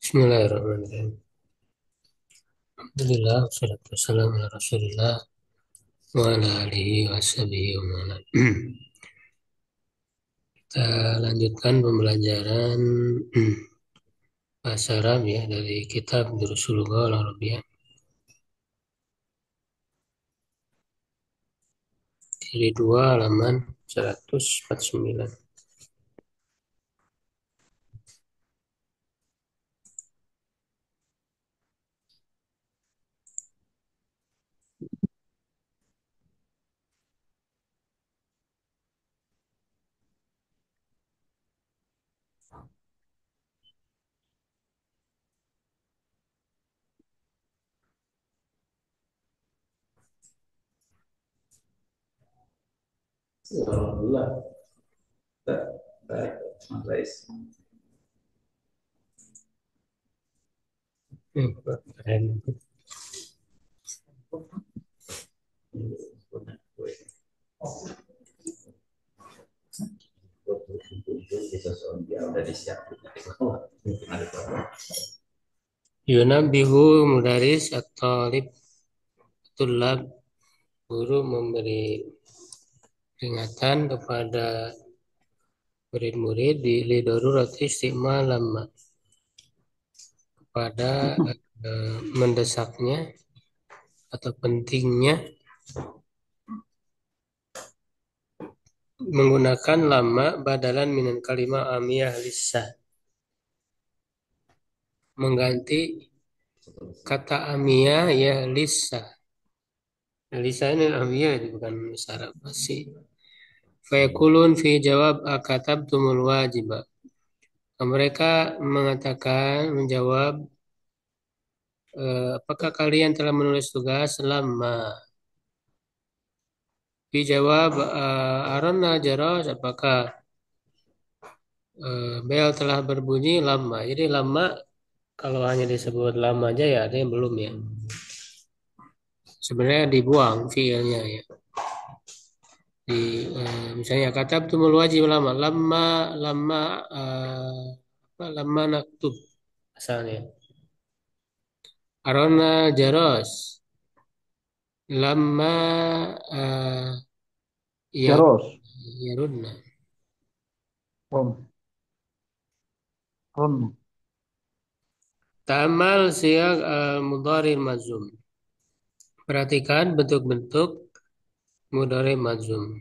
Bismillahirrahmanirrahim. Alhamdulillah, wassalatu wassalamu ala rasulillah wa ala alihi wa sahbihi wa man wala. Kita lanjutkan pembelajaran bahasa Arab ya dari kitab Durusul Lughah al Arabiyah. Jilid 2 halaman 149. Alhamdulillah. Baik, Mas Rais. Keren. Udah disiapin. Mungkin ada problem. Yunabihu mudaris at-talib tulab, guru memberi peringatan kepada murid-murid di lidorurati istimal lama pada mendesaknya atau pentingnya menggunakan lama badalan minan kalimah amiyah lissa, mengganti kata amiyah ya lissa. Lissa ini amiyah itu bukan syarat pasti. Fayakulun fi jawab akatabtumul wajibah. Mereka mengatakan, menjawab, apakah kalian telah menulis tugas lama? Dijawab, arona jaros, apakah bel telah berbunyi lama. Jadi lama kalau hanya disebut lama aja ya artinya belum ya. Sebenarnya dibuang fiilnya ya. Di misalnya kata tumul wajib lama, lama apa lama naktub asalnya. Arona jaros, lama ya Jaros, yarunna. ron, ron, Ta'amal siyak mudhari mazum. Perhatikan bentuk-bentuk mudhari mazum.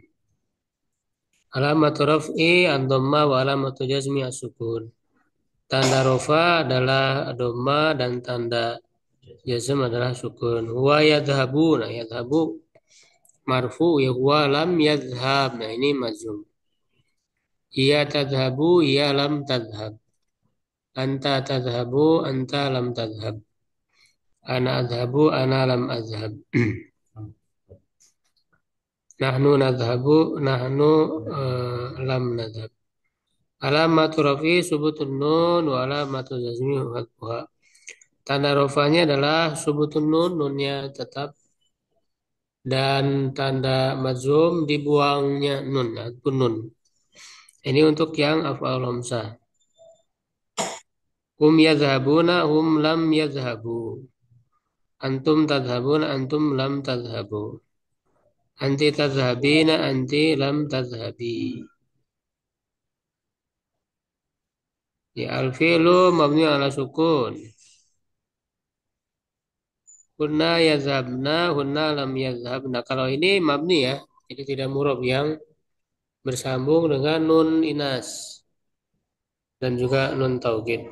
Alamat raf'i ad-dhamma wa alamat jazmi as-sukun. Tanda rofa adalah dhamma dan tanda jazm adalah sukun. Wa yadhabu, nah yadhabu marfu ya huwa lam yadhhab. Nah ini mazum. Ia tadhabu, ia lam tadhhab. Anta tadhabu, anta lam tadhhab. Ana adhabu, ana lam adhhab. Nahnu nadhabu, nahnu lam nadhab. Alamatu rafi subutun nun wa alamatu jazmi hadfuha. Tanda rofanya adalah subutun nun, nunnya tetap, dan tanda mazum dibuangnya nun, hadfun nun. Ini untuk yang af'al khamsah. Hum yadhhabuna, hum lam yadhhabu. Antum tadhhabuna, antum lam tadhhabu. Anti tadhhabina, anti lam tadhhabi. Ya al-fi'lu mabni ala sukun. Hunna yazhabna, hunna lam yazhabna. Kalau ini mabni ya, jadi tidak murab yang bersambung dengan nun inas dan juga nun taukid.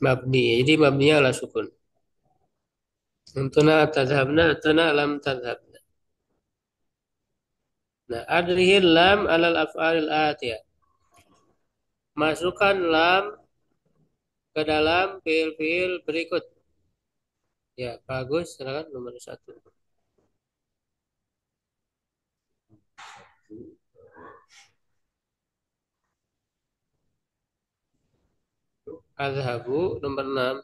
Mabni, jadi mabninya ala sukun. Untuna tadhabna, tuna lam tadhabna. Nah, adrihil lam alal af'alil atiyah. Masukkan lam ke dalam fiil-fiil berikut. Ya, bagus. Silakan nomor 1. Adhabu nomor 6.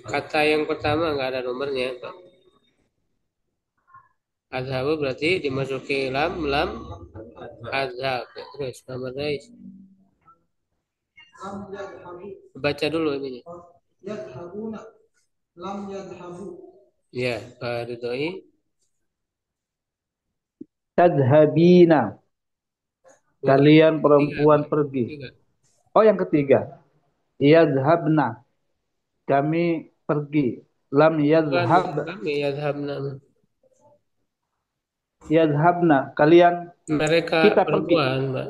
Kata yang pertama nggak ada nomornya. Adhabu berarti dimasuki lam, lam azhab. Ya, terus Muhammad Rais. lam yadhabu Baca dulu ini. yadhabuna lam yadhabu Ya, Pak Ridhoi. Tadhabina. Kalian Tiga, perempuan Pak. pergi. Tiga. Oh, yang ketiga. Yadhabna. Kami pergi. Lam Bukan yadhab. kami ya Yadhabna. Kalian, mereka kita pergi. perempuan, Mbak.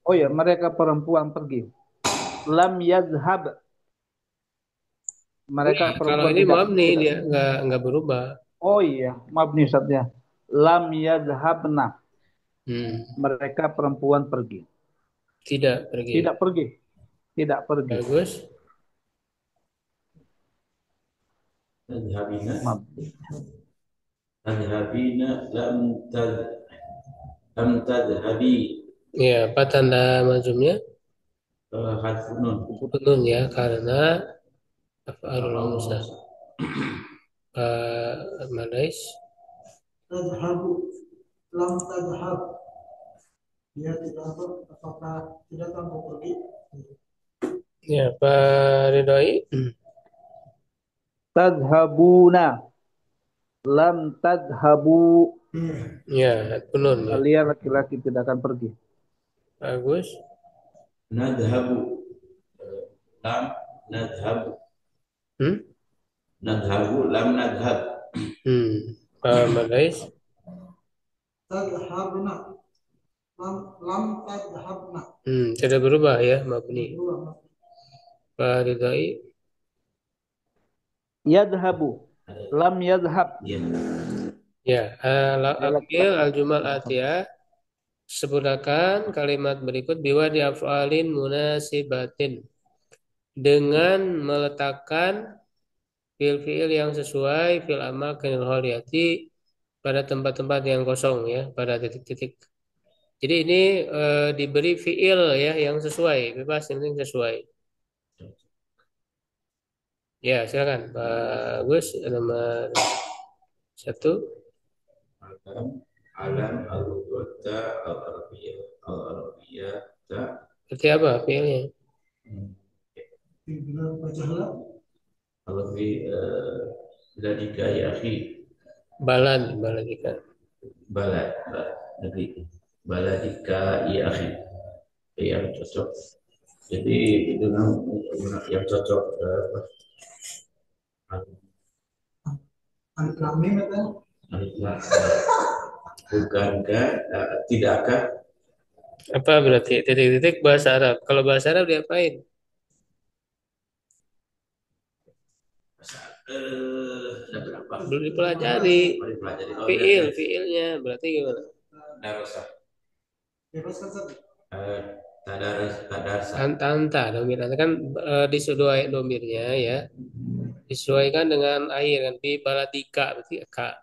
Oh ya, mereka perempuan pergi. Lam yadhab. Mereka Kalau perempuan ini mabni tidak. dia nggak berubah. Oh iya, maaf nih Ustaznya. Lam yadhabna. Hmm. Mereka perempuan pergi. Tidak pergi. Tidak pergi. Tidak pergi. Bagus. Tadhabina. Maaf. Tadhabina lam tadhabi. Ya, apa tanda majumnya? Hadfunun. Betul ya, karena af'alul khamsah. Madais. tadhabu lam tadhab dia tidak apakah tidak kamu pergi Ya, Pak Ridhoi. Tadhabuna. Lam tadhabu. Ya, benar ya. Kalian laki-laki tidak akan pergi. Bagus. Nadhabu. Lam nadhabu. Hmm? Nadhabu lam nadhab. Pak Madais. tadhabna lam tadhabna Tidak berubah ya, mabni. dua Pak Ridhoi. Yadhabu. Lam yadhab. Ya. Ya, Laki-laki. al-jumal atiyah. Sempurnakan kalimat berikut biwadi af'alin munasibatin dengan meletakkan fiil-fiil yang sesuai fil amakinil ghaliyati pada tempat-tempat yang kosong ya, pada titik-titik. Jadi ini diberi fiil ya yang sesuai, bebas yang penting sesuai. Ya, silakan Pak Gus nomor 1. Alam alam al-lughata al-arabiyah Seperti apa fiilnya? bilang bacalah kalau fi ladika ya akhi Baladika. balad negeri baladika ya akhi yang cocok. Jadi itu yang cocok alif lam mim itu bukankah tidakkah Apa berarti titik-titik bahasa Arab? Kalau bahasa Arab diapain? berapa Belum dipelajari. dipelajari Fiilnya berarti gimana? darosa bebaskan saja tadarsa Anta, domir anta kan disesuaikan domirnya ya, disesuaikan dengan air kan di baladika berarti kak.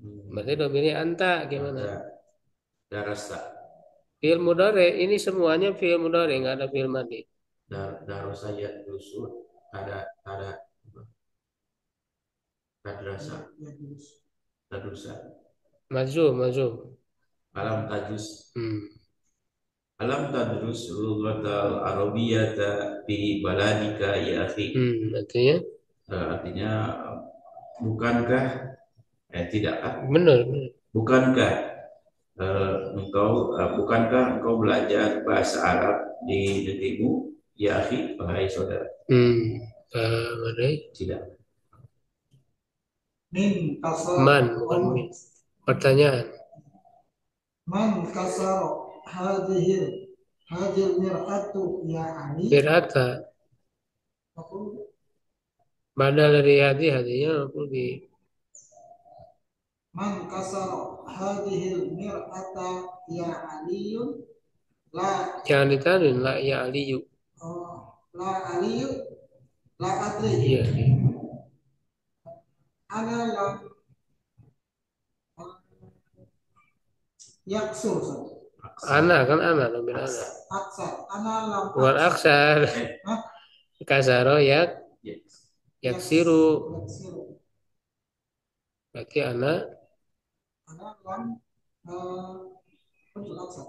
Berarti domirnya anta gimana? darasa Fiil mudhari ini semuanya fiil mudhari nggak ada fiil madhi. darosa ya dusun ada madrasah tadusa Mazum. alam tajus Hmm. alam tadrus lughatal arabiyyata fi baladika ya akhi. Artinya Artinya bukankah tidak benar. bukankah bukankah engkau belajar bahasa Arab di negerimu ya akhi wahai saudara. Madai. Tidak. min kasar Man bukan min. Pertanyaan. man kasar hadhil mir'atu ya ani Birata. aku Badal dari hadinya aku di man kasar hadhil mir'ata ya aliyun la jangan ditarin la ya aliyu. la aliyun la adri Iya. ana lam yaksur Ana kan ana domir ana. aksar ana lam Bukan aksar. Hah? Kasaro yaksiru. yaksiru Berarti ana ana lam Betul aksa.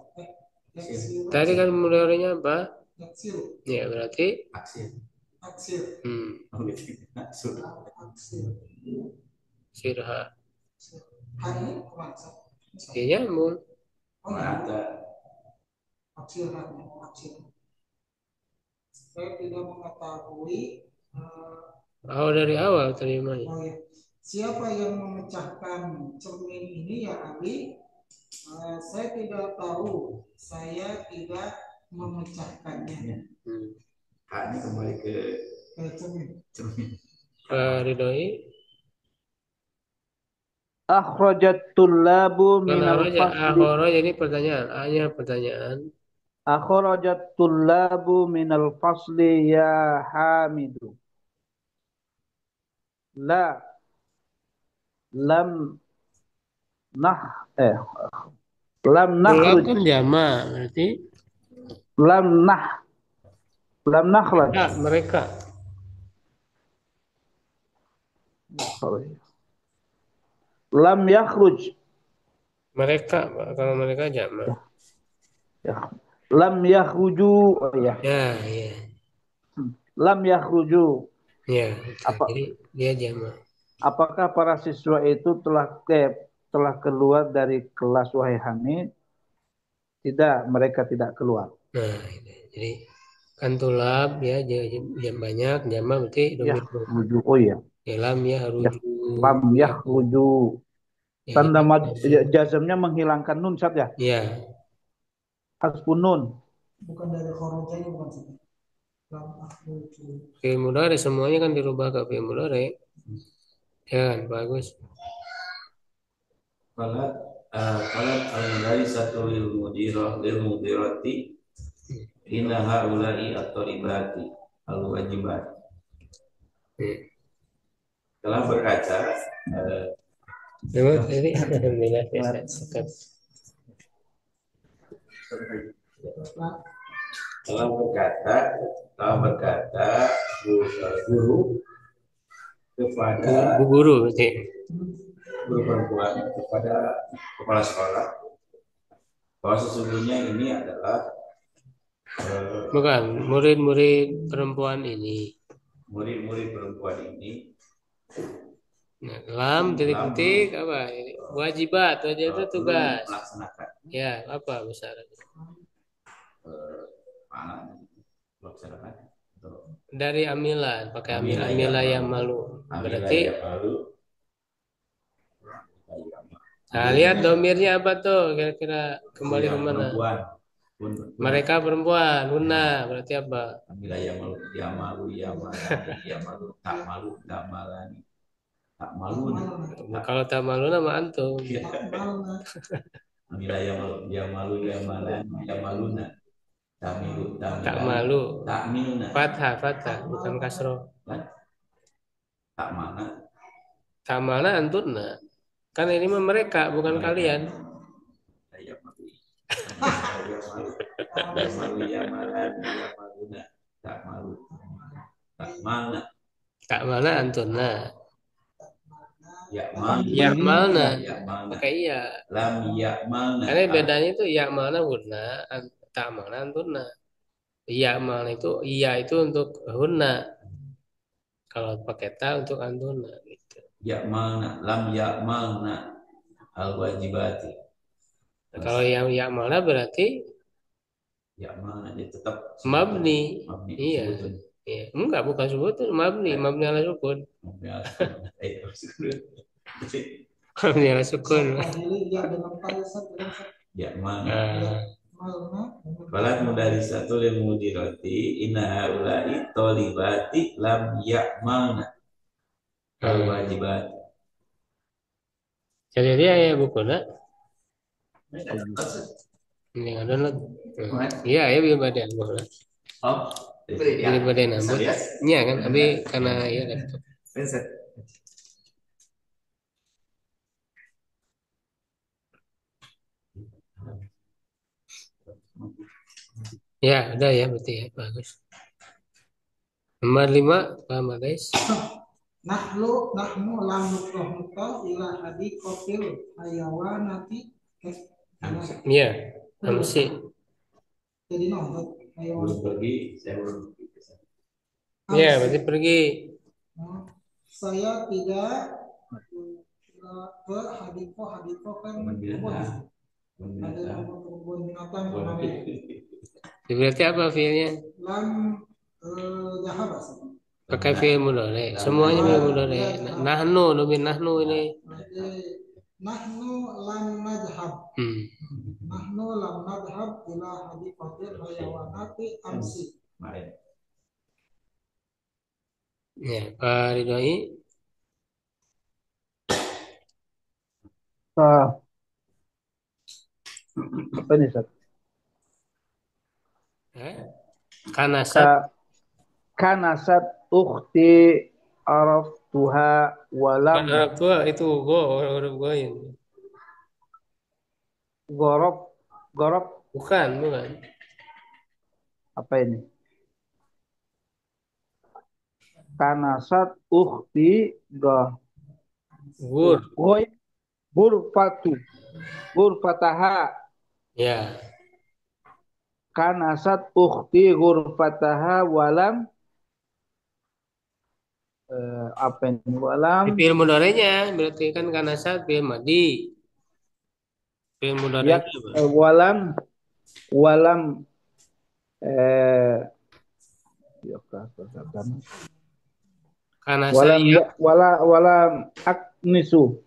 Yaksiru. Tadi kan mudhari'nya apa? Yaksiru. Ya berarti Aksir. Aksir. Oh, gitu. Aksir. Aksir. sirha. Ha ini kemana? Ya nyambung. Oh, ya. Mata. Aksir haknya. Aksir. Saya tidak mengetahui. Oh dari awal terimanya. Oh, ya. Siapa yang memecahkan cermin ini ya Ali? Saya tidak tahu. Saya tidak memecahkannya. Ini kembali ke Cermin. Ridhoi. Akhrajat tullabu minal Akhraja. fasli. Akhraja ini pertanyaan. A-nya pertanyaan. Akhrajat tullabu minal fasli ya Hamidu. La lam nah lam Tulab nakhruj kan jama berarti lam nakhraj ya, mereka. lam yakhruj Mereka kalau mereka jama. ya. Lam yakhruju ya. Ya, ya. Lam yakhruju. Ya, Apa jadi dia jama. apakah para siswa itu telah keluar dari kelas wahai Hamid? Tidak, mereka tidak keluar. Nah, ini. Jadi kan tulab ya jam banyak jama berarti Ya, domir. ruju. Oh iya. Ya lam ya Ya, ruju. lam yakhruju. Ya, Tanda ya. jazmnya menghilangkan nun Sat ya. Ya. Hasbun nun. Bukan dari khorojanya bukan sih. Lam akhruju. Fi'il mudhari semuanya kan dirubah ke fi'il mudhari. Ya kan, bagus. Kalau al-mudari satu lil mudirati inna haula'i at-talibati al-wajibat. Telah berkata Jadi alhamdulillah saya sekat. telah berkata guru kepada Bu guru berarti. guru perempuan kepada kepala sekolah bahwa sesungguhnya ini adalah Bukan, murid-murid perempuan ini. murid-murid perempuan ini Nah, lam titik-titik apa? Wajibat itu tugas. melaksanakan Ya, apa besar? mana melaksanakan atau Dari amilan, pakai Amilah amilah ya yang malu. ambil Berarti yang lalu nah, lihat domirnya apa tuh? Kira-kira kembali kemana? perempuan Mereka perempuan, Huna berarti apa? ambil yang malu tak malu tak malani tak malu Nah, kalau tak malu nama antum. ambil yang malu yang maluna tamilu Tak malu. tak milna Fathah, bukan kasroh. tak mana Tak mana antunna. Kan ini mah mereka, bukan kalian. yang malu yang maluna tak malu tak mana Tak mana antunna. ya mana Ya mana? ya mana Pakai iya. lam ya mana Karena bedanya itu ya mana hunna, tak mana antunna. Ya mana itu iya itu untuk hunna. Kalau pakai ta untuk antunna gitu. ya mana lam ya mana al wajibati Nah, kalau yang ya mana berarti ya mana dia tetap mabni. mabni Iya. sebutun. Iya. Enggak, bukan sebutun, mabni ala sukun. Mabni ala Mabni ala sukun. ya mana Ah, Falat mudarisatu lil mudirati inna haula'i tolibati lam ya'malna al wajibat. jadi dia ya buku nak. Ini ada nak. Iya, ya biar badan boleh. Oh, Jadi badan nambah. Iya kan, tapi karena ya laptop. Ya, ada ya berarti ya, bagus. Nomor 5, paham guys? Nahnu lam nukroh ila hadi kopil hayawanati. Iya. Amsi. Jadi nonton ayo Belum pergi, saya belum pergi ke sana. Ya, amsi. berarti pergi. Nah, saya tidak ke hadiko hadiko kan Kebun kebun di binatang. situ. Kebun Ada binatang. kebun binatang Kebun kemarin. Berarti apa fiilnya? Lam jahab sih. Pakai fiil mudhari. Semuanya fiil mudhari. Nahnu, nubin nahnu ini. Berarti nahnu lam nadhab. Hmm. Nahnu lam nadhab ila hadikatil hayawanati amsi. Kemarin. Ya, Pak Ridhoi. Ah, apa ini Ustaz? Kanasat. Ka kanasat ukhti araftuha walam Arab tua itu go, huruf go ini. gorob gorob Bukan, bukan. apa ini? Kanasat ukhti go Gur. goy gurfatu gurfataha Ya. kanasat ukhti gurfataha walam apa ini walam Di fiil mudhari'nya berarti kan kanasat fiil madi. Fiil ya mudhari'nya apa? walam walam ya, Kanasa walam ya. ya walam aknisu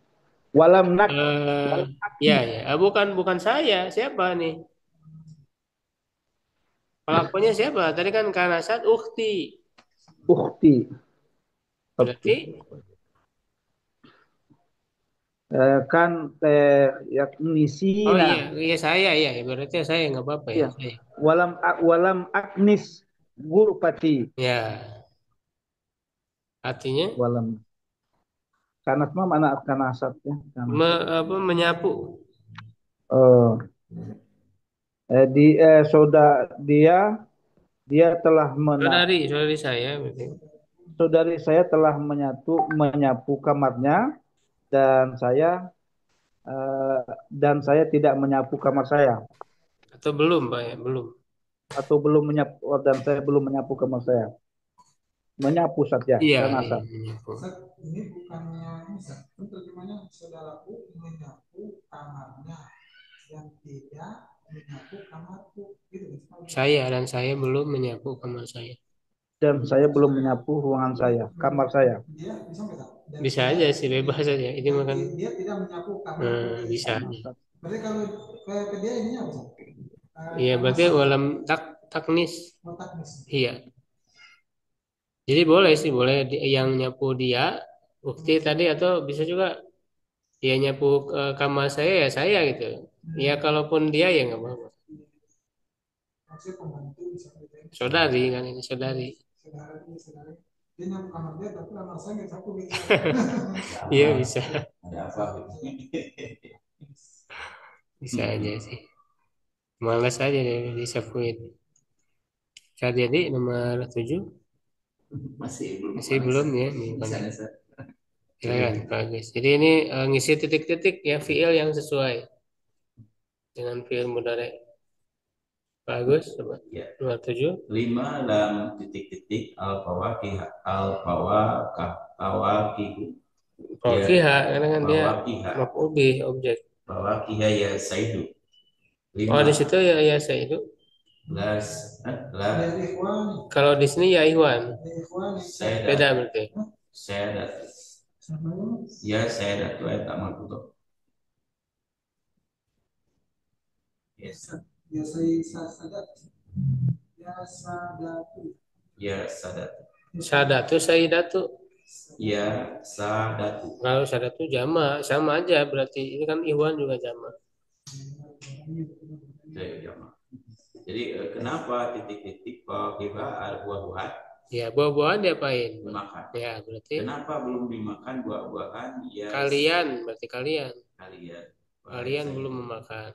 walam nak Eh, walam ya, aknis ya. Bukan saya. Siapa nih? Pelakunya siapa? Tadi kan kanasat ukhti. ukhti Berarti kan yakni oh sina iya, iya saya ya. Berarti saya nggak apa-apa ya. ya Saya. walam aknis gurfati Ya, artinya walam kanas mah mana kanasat ya kanas menyapu. oh dia dia telah Saudari saya berarti. saudari saya telah menyapu kamarnya dan saya tidak menyapu kamar saya Atau belum, Pak ya? Belum. atau belum menyapu dan saya belum menyapu kamar saya menyapu saja Iya, karena iya, menyapu. Ini bukannya ini kan terjemahnya saudaraku menyapu kamarnya yang tidak menyapu kamarku gitu kan. Saya belum menyapu kamar saya. dan saya belum menyapu ruangan saya kamar saya Dia bisa nggak? Dan Bisa dia aja sih, bebas aja. Ini dan makan dia tidak menyapu kamarku. bisa aja. Berarti kalau ke dia ini apa? Iya, berarti Kanasa, walam taknis. otak nis. Iya. Jadi boleh sih, boleh yang nyapu dia, bukti tadi atau bisa juga dia nyapu kamar saya gitu. Ya kalaupun dia ya nggak apa-apa. Maksudnya pembantu bisa kerjain. Saudari kan ini saudari. Saudara dia nyapu kamar dia tapi lama saya nggak sapu gitu. Iya bisa, Ada apa? bisa aja sih. Malas aja deh disapuin. Saat jadi nomor 7 masih belum ya nih Pak. Silakan bagus. Jadi ini ngisi titik-titik ya fiil yang sesuai dengan fiil mudhari. Bagus, coba. Ya. Nomor 7. 5 dalam titik-titik al-fawakihu ya Fakiha karena kan dia fawakiha maf'ul bih objek. fawakiha ya saidu Oh 5 di situ ya saya itu. las la Dari Ikhwan, Kalau di sini ya Ikhwan. dari Ikhwan saya Beda berarti. saya ya saya datu ayat amal butuh yes ya saya sadat ya sadatu ya sadat Sadatu sayyidatu. ya sadatu Kalau sadatu jama sama aja berarti ini kan Ikhwan juga jama. saya jamaah. Jadi kenapa titik-titik fawakiha al-buah-buahan Ya buah-buahan diapain? dimakan? Ya berarti Kenapa belum dimakan buah-buahan? Ya kalian berarti kalian. kalian. Kalian belum memakan.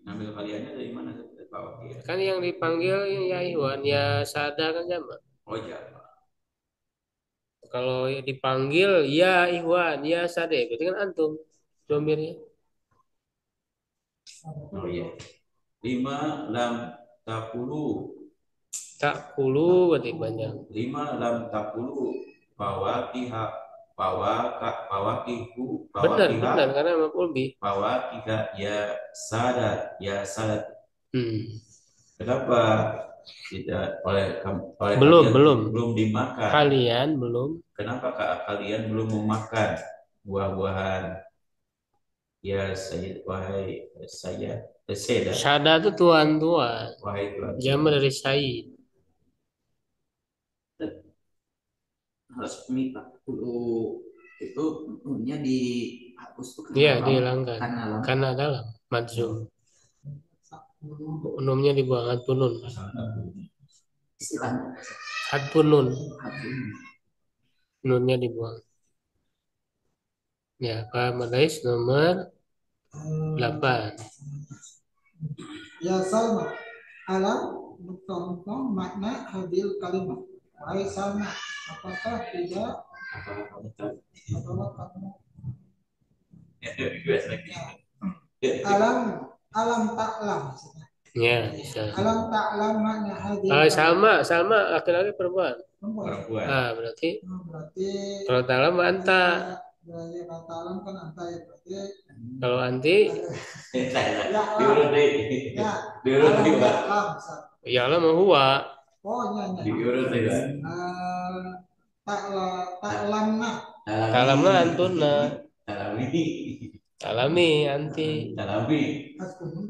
Ngambil kaliannya dari mana? Fawakiha. Kan yang dipanggil ya Ikhwan ya sada kan jama. Oh jamaah. Kalau dipanggil ya Ikhwan ya sade berarti kan antum domirnya. Oh iya. 5 lam takulu. Tak puluh berarti panjang. 5 lam takulu fawakiha fawakihu Benar fawakiha karena maf'ul bih. fawakiha ya sadat. Kenapa tidak oleh Belum, kalian belum. dimakan? Kalian belum. Kenapa kalian belum memakan buah-buahan? Ya Sayyid, wahai saya, Sayyidah, Syada itu tuan-tuan. wahai tuan. Jama dari Said. Harus Pak dulu itu nunnya dihapus tuh Iya, karena dihilangkan. lam. Karena dalam madzum. Umumnya dibuang hadpunun. Istilahnya Hadpunun. habun. Nunnya dibuang. Ya, Pak Madais nomor 8. Ya Salma, alam bukan makna hadil kalimat. Wahai Salma, apakah tidak atau kamu alam taklam? Ya, bisa. Alam taklam makna hadil Salma laki-laki perempuan. Perempuan. Berarti Berarti kalau dalam anta. berarti taklam kan anta ya, berarti Kalau anti Diurut juga. ya lah mau huwa. Oh iya. Diurut juga. Taklamna. Kalamna antuna. Talami anti. Talami.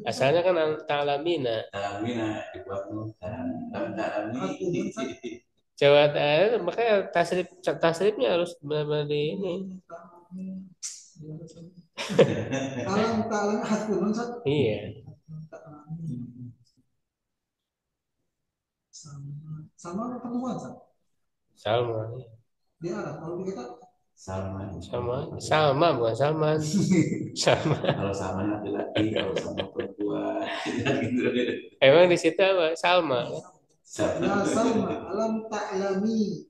Asalnya kan talamina. Talamina dibuat talami. Coba makanya tasrifnya harus benar-benar di ini. Taklam hasbunun sat. Iya. Sama pertemuan sat. Salma. Dia Arab kalau kita Salman. Salma bukan Salman. Salma. Kalau sama laki-laki, kalau sama perempuan. Emang di situ apa? Salma. Ya Salma, alam ta'lami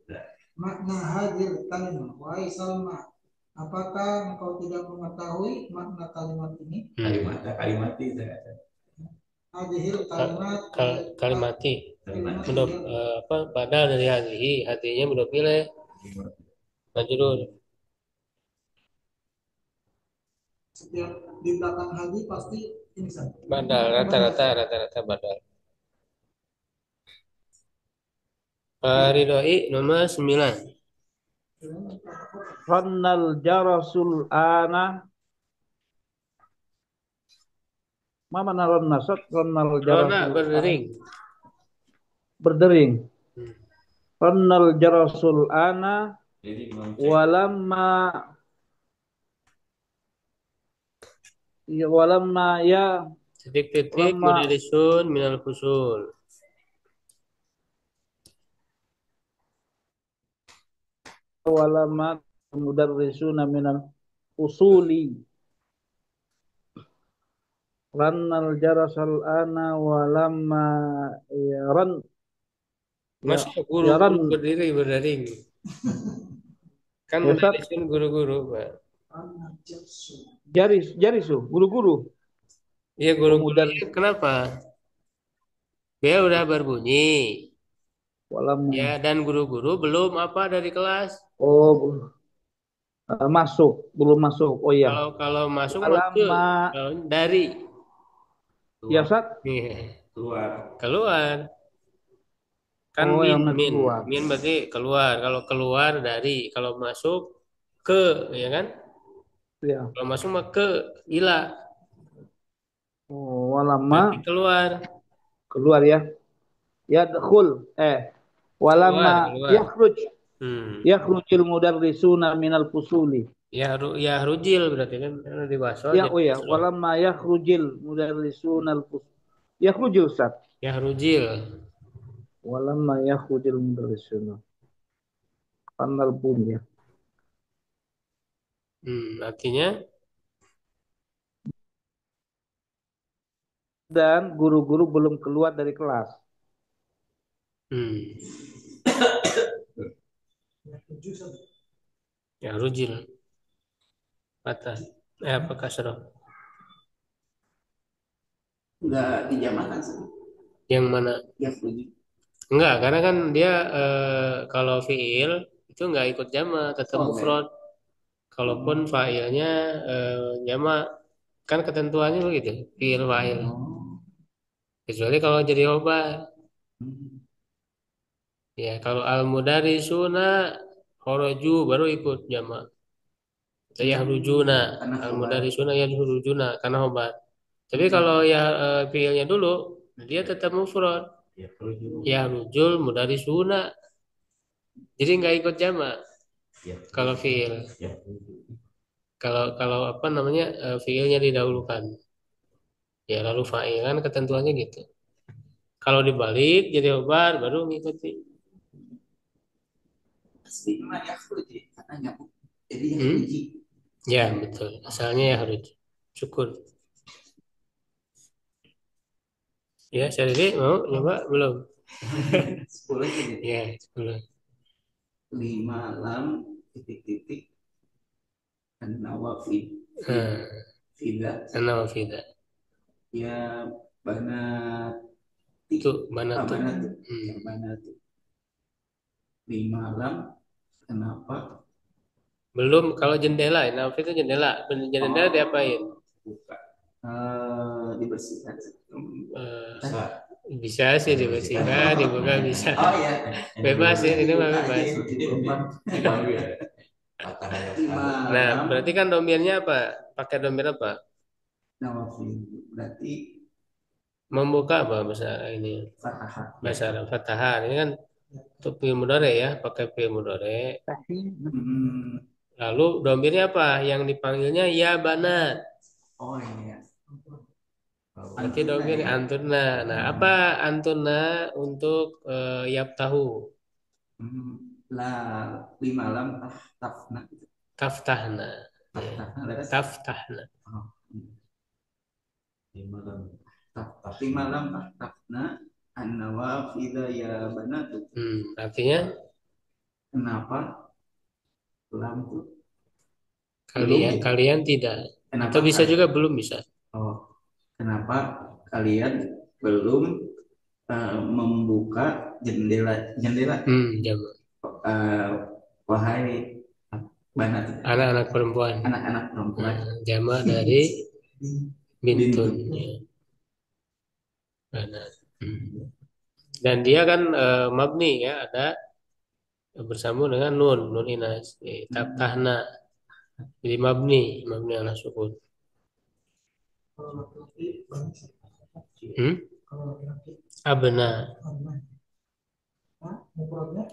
makna hadir kalimat. Wahai Salma, apakah engkau tidak mengetahui makna kalimat ini? Kalimat itu. Hadhil kalimat Kalimati. Mudah padahal dari hatinya mudah pilih. Majrur. Setiap di belakang hadi pasti ini saja. Badal rata-rata badal. Ridhoi nomor 9. Rannal jarasul ana. Ma mana rannasat? Rannal jarasul berdering. Berdering. Rannal jarasul ana walamma ya Titik-titik mudarisun minal fusul. walamma mudarrisuna minal usuli. Rannal jarasal ana walamma ya ran. Masa guru berdiri berdaring. Kan mudarisun guru-guru, Pak. Jarisu, guru-guru. Iya guru-guru. Kenapa? Dia udah berbunyi. Walam. Ya, dan guru-guru belum apa dari kelas? Oh, belum masuk. Oh iya. Kalau masuk Walamma. kalau dari. Ya, Sat? Keluar. Kan min berarti keluar. Kalau keluar dari, kalau masuk ke, ya kan? Ya. Kalau masuk mah ke ila. Oh, walamma keluar ya. Yadkhul walamma yakhruj. Yakhrujul mudarrisuna minal fusuli. Ya rujil berarti kan di wasol. Ya, oh ya, walamma yakhrujul mudarrisuna al-fusuli. Yakhrujul Sat. Yakhrujil. Walamma yakhrujul mudarrisuna. Panal pun ya. Artinya dan guru-guru belum keluar dari kelas. Ya rujil. Patah. Apa kasroh? Enggak dijamakan sih. Yang mana? Yakhruju. Enggak, karena kan dia kalau fiil itu nggak ikut jama, tetap Oh, baik. mufrad. Kalaupun fa'ilnya jama, kan ketentuannya begitu, fiil fa'il. Oh. Kecuali kalau jadi khobar. Hmm. Ya, kalau al-mudarisuna khoroju baru ikut jama. Yahrujuna, Karena khobar. al-mudarisuna yahrujuna karena khobar. Tapi kalau ya fiilnya dulu, dia tetap mufrad. Yakhruju. Yahrujul mudarisuna. Jadi nggak ikut jama Yakhruju. kalau fiil. Yakhruju. Kalau kalau apa namanya fiilnya didahulukan. Ya lalu fa'il kan ketentuannya gitu. Kalau dibalik jadi khobar baru ngikuti. Asli mah yakhruju karena nyambung. Jadi Hmm? yakhruji. Ya betul. Asalnya yahruj. Syukur. Ya, Syarili mau nyoba belum? 10 jadi Ya, 10. 5 lam titik-titik an-nawafid. Nah, Fida ana wa fida. ya banat Itu mana tuh? banat ya Hmm. banat 5 lam kenapa Belum kalau jendela, nah itu jendela. Jendela diapain? buka dibersihkan Eh, Bisa. bisa sih dibersihkan, dibuka bisa. oh ya Bebas ya, ini mah Dibuka aja bebas. itu di depan Patah ayat. 5 Nah, lam berarti kan domirnya apa? Pakai domir apa? nawafid berarti Membuka apa bahasa ini? fathah Bahasa Arab fatahan. Ini kan untuk fi'il mudhari ya, pakai fi'il mudhari. hmm. Lalu domirnya apa? Yang dipanggilnya ya banat. Oh iya Berarti Antunna domir ya. antuna. Nah, apa antuna untuk yap tahu? Hmm. Lah 5 lam tafna Taftahna. Ya. taftahna leres Taftahna. oh. Di malam. Tapi malam tafna an-nawafidha ya banatu. Artinya Kenapa lam tuh belum kalian gitu? kalian tidak. Kenapa Atau bisa kalian? juga belum bisa. Oh, kenapa kalian belum membuka jendela jendela? Jama. Eh, wahai banat Anak-anak perempuan. anak-anak perempuan. Jama dari bintun. Bintun. Ya. Banat. Dan dia kan mabni ya, ada bersambung dengan nun inas. Taftahna. Jadi mabni ala sukun. Kalau laki-laki banyak sih. Hmm? Kalau laki-laki Abna, banyak. Nah, mufradnya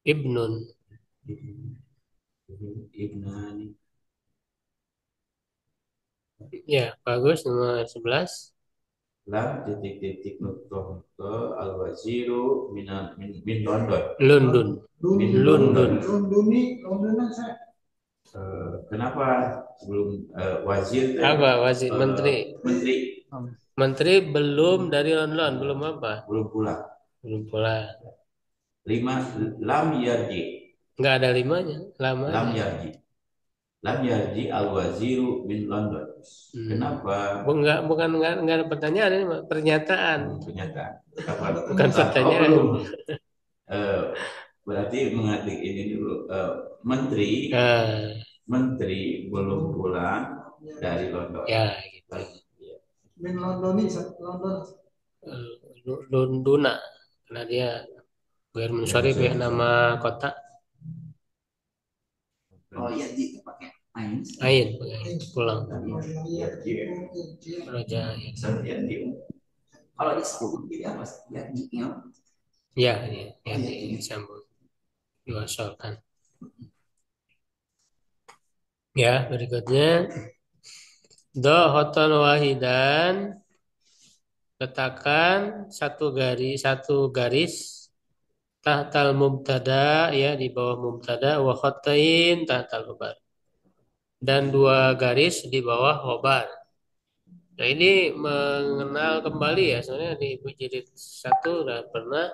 ibnun. Ibnani. Ya, bagus nomor 11. Lam titik-titik nuktoh ke al-waziru min London. London. London. Londonan saya. Kenapa sebelum wazir Apa wazir menteri? menteri Menteri belum dari London, belum apa? belum pulang. Belum pulang. 5 lam yarji. Enggak ada limanya, lama. Lam yarji. Lam yarji al-waziru min London. Kenapa? Bukan ada pertanyaan ini, pernyataan. Pernyataan. Bukan pertanyaan. Belum. Berarti mengatik ini dulu. Menteri belum pulang dari London. Ya, gitu. Min Londoni, London. Lunduna, karena dia biar mensyarif ya nama kota. Oh iya pakai ain. Ain, pulang. Yarji. Raja. Yarji. Kalau disebut jadi apa? Yarji Ya, disambung. Diwasalkan. Ya, berikutnya hoton wahidan, letakkan satu garis tahtal mubtada ya di bawah mubtada wa khatain tahtal khobar dan 2 garis di bawah khobar. Nah, ini mengenal kembali ya, sebenarnya di jilid 1 udah pernah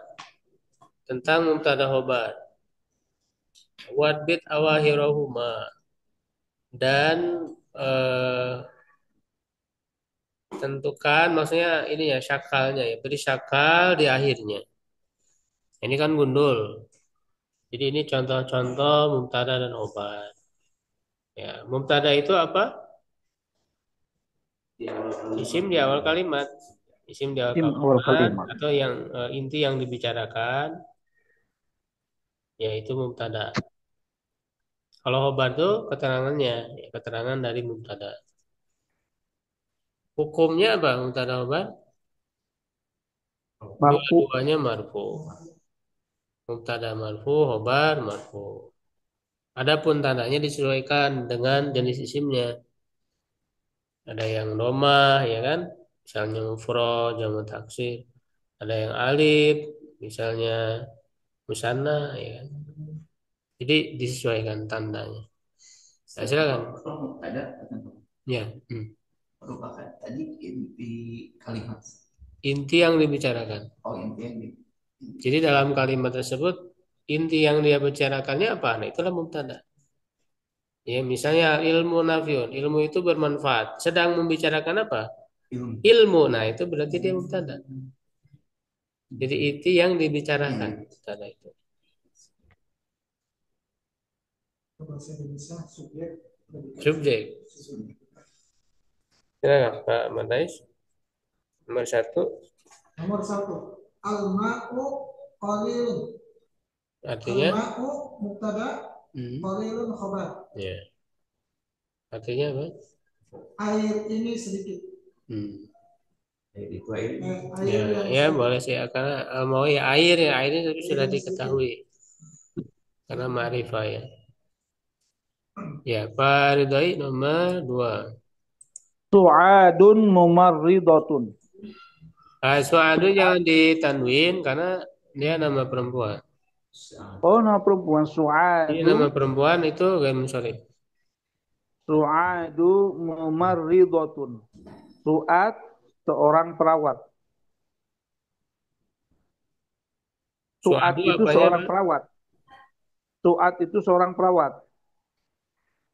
tentang mubtada khobar. Wadbit awahirahuma dan tentukan maksudnya ini ya syakalnya ya. Beri syakal di akhirnya. Ini kan gundul. Jadi ini contoh-contoh mubtada dan khobar. Ya, mubtada itu apa? Di awal kalimat. Isim di awal kalimat. Isim di awal Tim awal kalimat kalimat. atau yang inti yang dibicarakan yaitu mubtada. Kalau khobar itu keterangannya, ya, keterangan dari mubtada. Hukumnya apa mubtada khobar? Marfu. Dua-duanya marfu. Mubtada marfu, khobar marfu. Adapun tandanya disesuaikan dengan jenis isimnya. Ada yang domah, ya kan? Misalnya mufrad, jamu taksir. Ada yang alif, misalnya musanna, ya kan? Jadi disesuaikan tandanya. Nah, silakan. Kalau ada Ya, merupakan tadi di kalimat. inti yang dibicarakan. Oh inti yang di Jadi dalam kalimat tersebut inti yang dia bicarakannya apa? Nah, itulah mubtada. Ya, misalnya ilmu nafiun, ilmu itu bermanfaat. Sedang membicarakan apa? ilmu. Ilmu. Nah, itu berarti dia mubtada. Jadi inti yang dibicarakan mubtada itu. Bahasa Indonesia subjek predikat. Subjek. Silakan Pak Madais. Nomor 1 Nomor 1, al-ma'u qalilun. artinya Al-ma'u mubtada, hmm, qalilun khabar. ya. Artinya apa? Air ini sedikit. Jadi itu air. Air Ya, yang ya sedikit. boleh sih karena mau ya air itu sudah diketahui karena ma'rifah ya. Ya, Pak Ridhoi nomor 2. Su'adun mumarridatun. Su'adu jangan ditanwin karena dia nama perempuan. Oh, nama perempuan Ini nama Su'adu. perempuan itu gak mensolid. Su'adu mumarridatun. Su'ad seorang perawat. Su'ad Su'adu itu apanya, seorang Pak? perawat. Su'ad itu seorang perawat.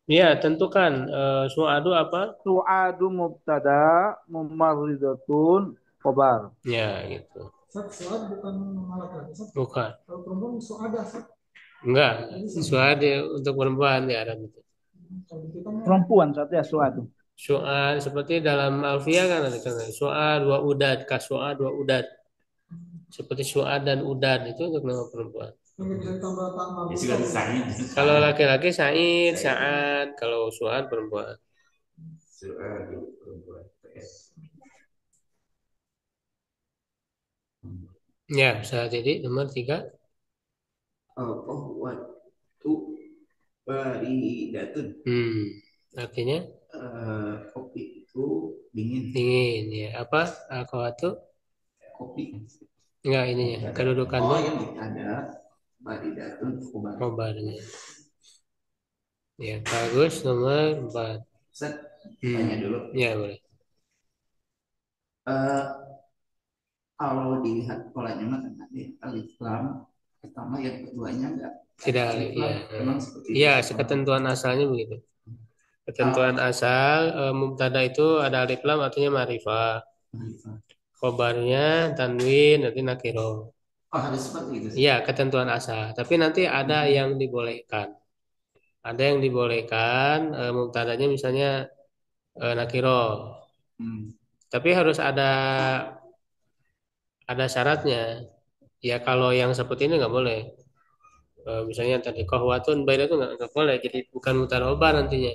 Ya, tentukan su'adu apa? Su'adu mubtada, mumarridatun khobar. Ya, gitu. Suad bukan nama laki-laki. Bukan. Kalau perempuan suada. Enggak. Su'adu untuk perempuan di Arab itu. Kalau kita mau Perempuan saja su'adu. Su'ad seperti dalam Alfiyah kan ada contohnya. Su'ad wa udad, kasu'ad wa udad. Seperti su'ad dan udad itu untuk nama perempuan. yang bisa tambah Ya sudah Said. Kalau laki-laki Said, Sa'ad, kalau su'ad perempuan. Soal perempuan. Ya, bisa jadi nomor 3. Oh waktu baridatun. Artinya Kopi itu dingin. dingin ya. Apa? Akhwatu? Kopi. Enggak ininya. Kedudukannya Oh yang ada baridatun khobar. khobarnya. Ya, bagus nomor 4. Set tanya dulu. Ya, boleh. Eh, Kalau dilihat polanya mah kan ada alif lam pertama yang keduanya enggak. Tidak, Alif ya. lam, memang seperti itu. Ya, ketentuan asalnya begitu. Ketentuan asal mubtada itu ada alif lam artinya ma'rifah. Khobarnya tanwin nanti nakiro. Oh harus seperti itu. Iya, ketentuan asal. Tapi nanti ada yang dibolehkan. Ada yang dibolehkan mubtadanya misalnya nakiro. Tapi harus ada syaratnya. Ya kalau yang seperti ini nggak boleh. Misalnya tadi kohwatun bayar itu nggak boleh. Jadi bukan mubtada khobar nantinya.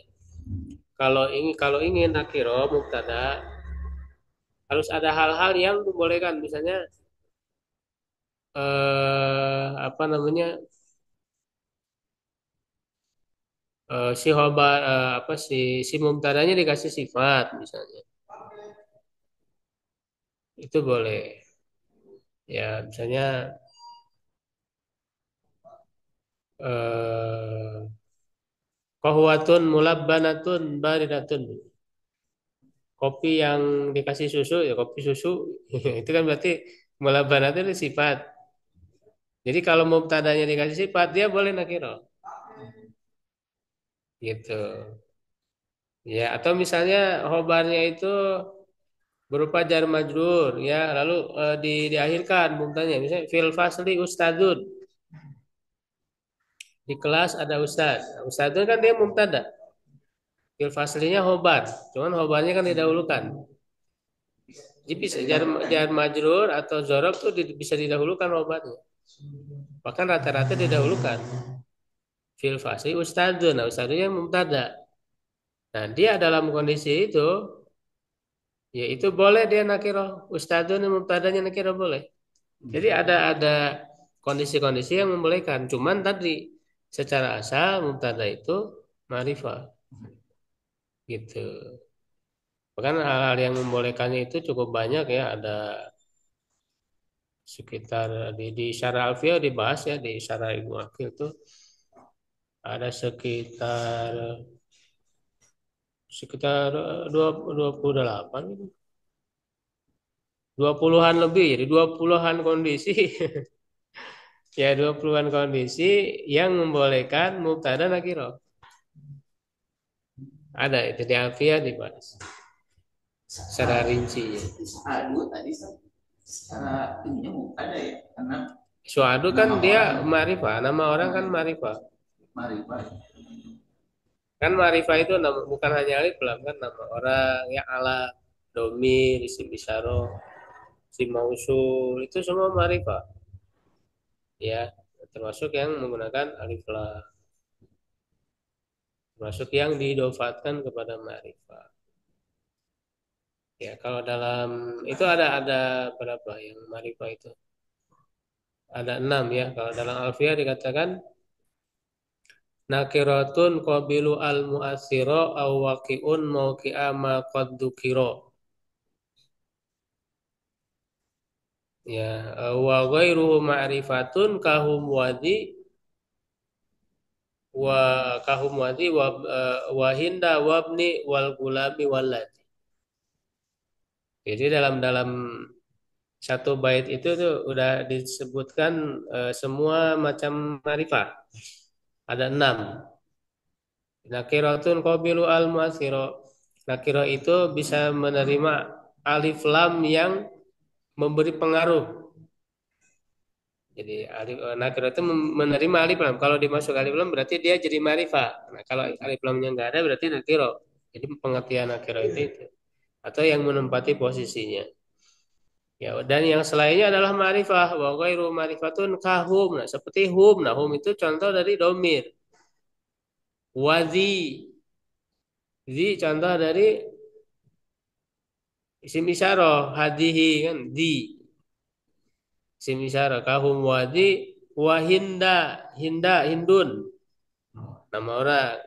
Kalau ingin nakiro mubtada harus ada hal-hal yang dibolehkan. Misalnya apa namanya si khobar apa si mubtadanya dikasih sifat misalnya itu boleh ya misalnya eh qahwatun mulabbanatun baridatun kopi yang dikasih susu ya kopi susu itu kan berarti mulabbanatun itu sifat jadi kalau mubtadanya dikasih sifat dia boleh nakiro gitu ya atau misalnya khobarnya itu berupa jar majrur ya, lalu diakhirkan mubtada'nya, misalnya fil fasli ustadzun, di kelas ada ustadz. Nah, ustadzun kan dia mubtada, fil faslinya khobar, cuman khobarnya kan didahulukan. Jadi bisa jar majrur atau zorob tuh bisa didahulukan khobarnya, bahkan rata-rata didahulukan. Fil fasli ustadzun, nah ustadzunnya mubtada. Nah dia dalam kondisi itu, yaitu boleh dia nakiro, ustadzun mubtadanya nakiro boleh. Jadi ada kondisi-kondisi yang membolehkan. Cuman tadi secara asal mubtada itu ma'rifah gitu. Bahkan hal-hal yang membolehkannya itu cukup banyak ya. Ada sekitar di syarah Alfiyah dibahas ya, di syarah Ibnu Aqil tuh ada sekitar sekitar 28 gitu. 20-an lebih, jadi 20-an kondisi. Ya 20-an kondisi yang membolehkan mubtada nakiro. Ada itu di Alfiyah dibahas secara rincinya. Aduh tadi secara ininya ada ya, karena Suadu kan nama dia orang ma'rifah, nama orang kan ma'rifah. marifat. Kan ma'rifah itu bukan hanya alif lam kan, nama orang ya, ala, domir, isim isyarah, isim mausul, itu semua ma'rifah. Ya, termasuk yang menggunakan alif lam, termasuk yang diidofatkan kepada ma'rifah. Ya, kalau dalam itu ada berapa yang ma'rifah itu? Ada 6 ya. Kalau dalam Alfiyah dikatakan nakiratun qabilu al mu'assira aw waqi'un mauqi'a ma qad dzukira. Ya, wa ghairuhu ma'rifatun kahum wadi wa hinda wabni wal gulami walad. Jadi dalam dalam satu bait itu tuh udah disebutkan semua macam ma'rifah. Ada 6. Nakiratun qabilu al mu'assira. Nakirah itu bisa menerima alif lam yang memberi pengaruh. Jadi nakirah itu menerima alif lam. Kalau dimasuk alif lam berarti dia jadi ma'rifah. Nah, kalau alif lamnya nggak ada berarti nakirah. Jadi pengertian nakirah itu. Atau yang menempati posisinya. Ya, dan yang selainnya adalah ma'rifah. Wa ghairu ma'rifatun kahum. Nah, seperti hum. Nah, hum itu contoh dari domir. Wazi. Zi contoh dari isim isyarah. Hadihi kan. Di. Isim isyarah. Kahum wadi. Wahinda. Hinda. Hindun. Nama orang.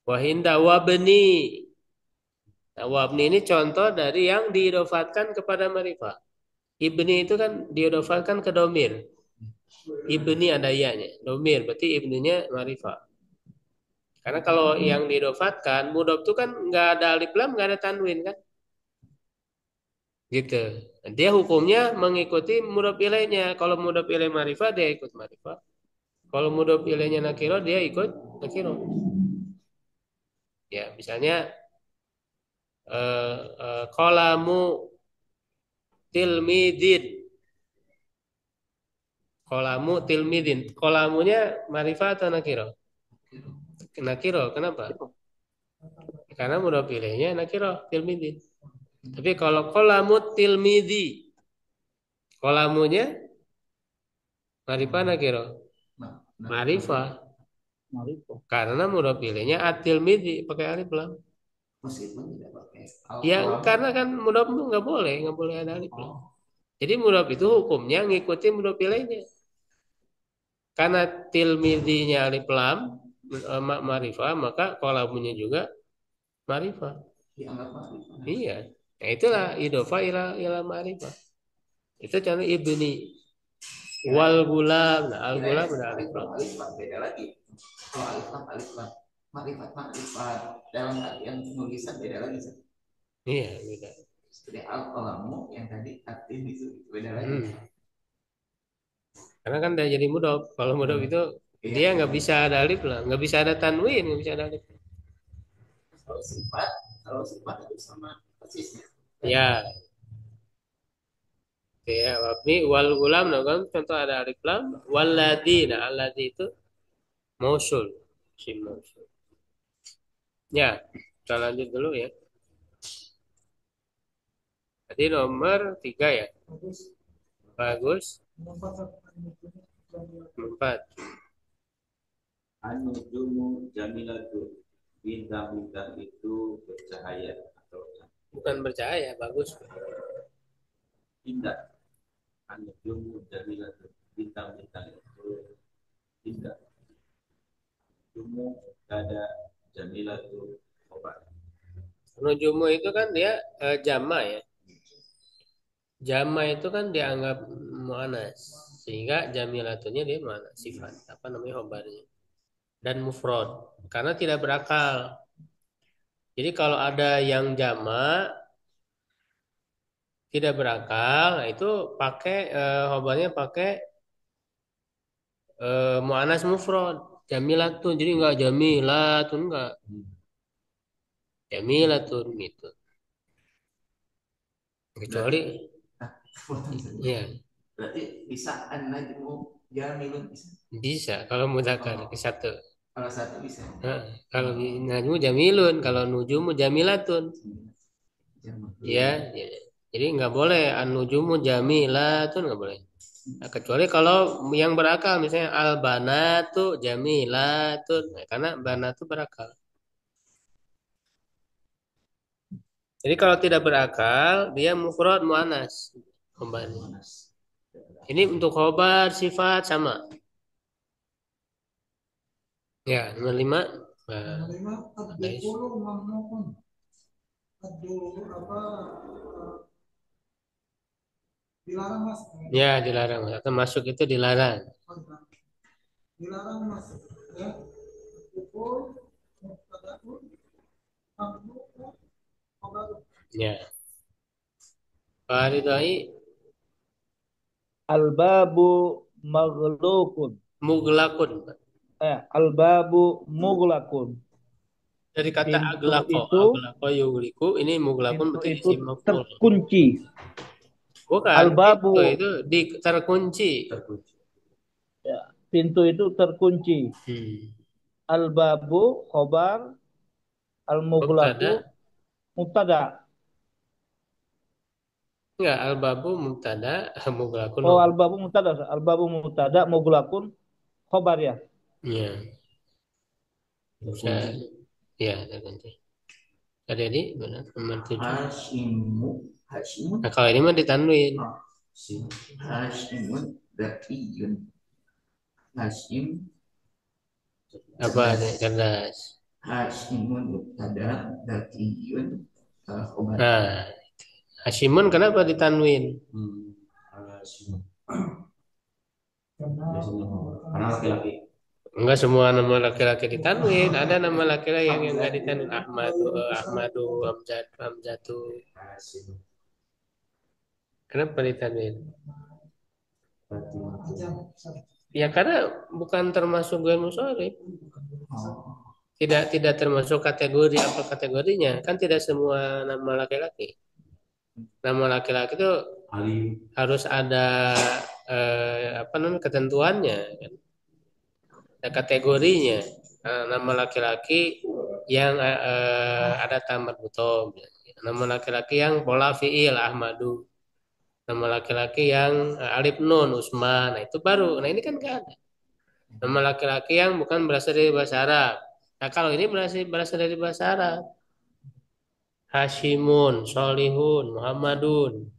Wahinda wabni. Nah, wabni ini contoh dari yang diidofatkan kepada ma'rifah. Ibni itu kan diidofatkan ke domir. Ibni ada ianya. Domir berarti ibninya ma'rifah. Karena kalau yang diidofatkan, mudhof itu kan nggak ada alif lam, nggak ada tanwin kan. Gitu. Dia hukumnya mengikuti mudhof ilaihnya. Kalau mudhof ilaih ma'rifah, dia ikut ma'rifah. Kalau mudhof ilaihnya nakiro, dia ikut nakiro. Ya, misalnya kolamu tilmidin. Kolamu tilmidin. Kolamunya ma'rifah atau nakiro? Nakiro. Kenapa? Karena mudhof ilaihnya nakiro, tilmidin. Tapi kalau kolamu tilmidi, kolamunya ma'rifah nakiro? Ma'rifah. Karena mudhof ilaihnya at-tilmidi pakai alif lam. Meskipun tidak pakai Ya, karena kan mudhof itu nggak boleh ada alif lam. Jadi mudhof itu hukumnya ngikutin mudhof ilaihnya. Karena tilmidinya alif lam ma'rifah, maka kolamunya juga ma'rifah. dianggap marifat. Iya. Nah, itulah idhofa ila ma'rifah. Itu contoh ibni. Wal gulam. Nah, al gulam ada alif lam. Alifat beda lagi. Kalau alif lam. Marifat dalam artian penulisan beda lagi. Iya, beda. Seperti al-qalamu yang tadi arti itu beda lagi. Karena kan dia jadi mudhof. Kalau mudhof itu dia nggak bisa ada alif lam, nggak bisa ada tanwin, nggak bisa ada alif. Kalau sifat itu sama persisnya. Ya, oke ya. Wabni wal gulam, nah kan contoh ada alif lam. Waladi, nah aladi itu mausul, si mausul. Ya, kita lanjut dulu ya. Tadi nomor 3 ya. Bagus. Bagus. Nomor 4. An-nujumu jamilatun. Bintang-bintang itu bercahaya atau Bukan bercahaya, bagus. indah. An-nujumu jamilatun. Bintang-bintang itu indah. Nujumu ada jamilatun obat. Nujumu itu kan dia jama ya. Jama itu kan dianggap mu'anas. Sehingga jamilatunnya dia mu'anas. Sifat. Apa namanya khobarnya. Dan mufrad. Karena tidak berakal. Jadi kalau ada yang jama tidak berakal, nah itu pakai khobarnya pakai mu'anas mufrad. Jamilatun. Jadi enggak jamilatun enggak. Jamilatun gitu. Kecuali ya Berarti bisa an-najmu jamilun bisa. bisa kalau mudzakkar Oh. satu. Kalau satu bisa. Nah, kalau najmu jamilun, kalau nujumu jamilatun. Jamu. Ya, ya. Jadi nggak boleh an-nujumu jamilatun nggak boleh. Nah, kecuali kalau yang berakal misalnya al-banatu jamilatun. Nah, karena banatu berakal. Jadi kalau tidak berakal dia mufrad muannas. Khobarnya. Ini untuk khobar sifat sama. Ya, nomor 5. Nah, 5 ad-dukhulu mamnuun. Ad-dukhulu apa dilarang mas. ya dilarang. Atau masuk itu dilarang. Dilarang masuk ya. Dukhul mubtada'un mamnuun khabarun. Ya. Faridai Al-babu maghlukun. muglakun. Al-babu mughlaqun. Dari kata Pintu aglako, itu aglako yugliku, ini muglakun pintu berarti itu isim maf'ul. terkunci. Bukan, Al-babu itu terkunci. ya, pintu itu terkunci. Al-babu khobar, al-mughlaqu Mubtada, mubtada. enggak, al-babu mubtada, muglakun. Oh, al-babu mubtada, al-babu mubtada, mughlaqun khobar ya. Iya, bisa. Ya, terkunci. Jadi benar nomor 7. Hashimun. Nah, kalau ini mah ditanduin. Hashimun zakiyun. Hashim Apa cerdas. Hashimun mubtada zakiyun khobar. Nah, Hashimun kenapa ditanwin? Karena laki-laki. Enggak semua nama laki-laki ditanwin. Ada nama laki-laki yang enggak ditanwin. Ahmadu, Hamzatu. Kenapa ditanwin? Ya karena bukan termasuk gue musharif. Tidak termasuk kategori apa kategorinya. Kan tidak semua nama laki-laki. Nama laki-laki itu harus ada apa namanya ketentuannya kan. Ada kategorinya. Nama laki-laki yang ada tamat butom. Nama laki-laki yang pola fiil Ahmadu. Nama laki-laki yang alif nun Usman. Nah, itu baru. Nah, ini kan enggak ada. Nama laki-laki yang bukan berasal dari bahasa Arab. Nah, kalau ini berasal dari bahasa Arab. Hashimun, Solihun, Muhammadun,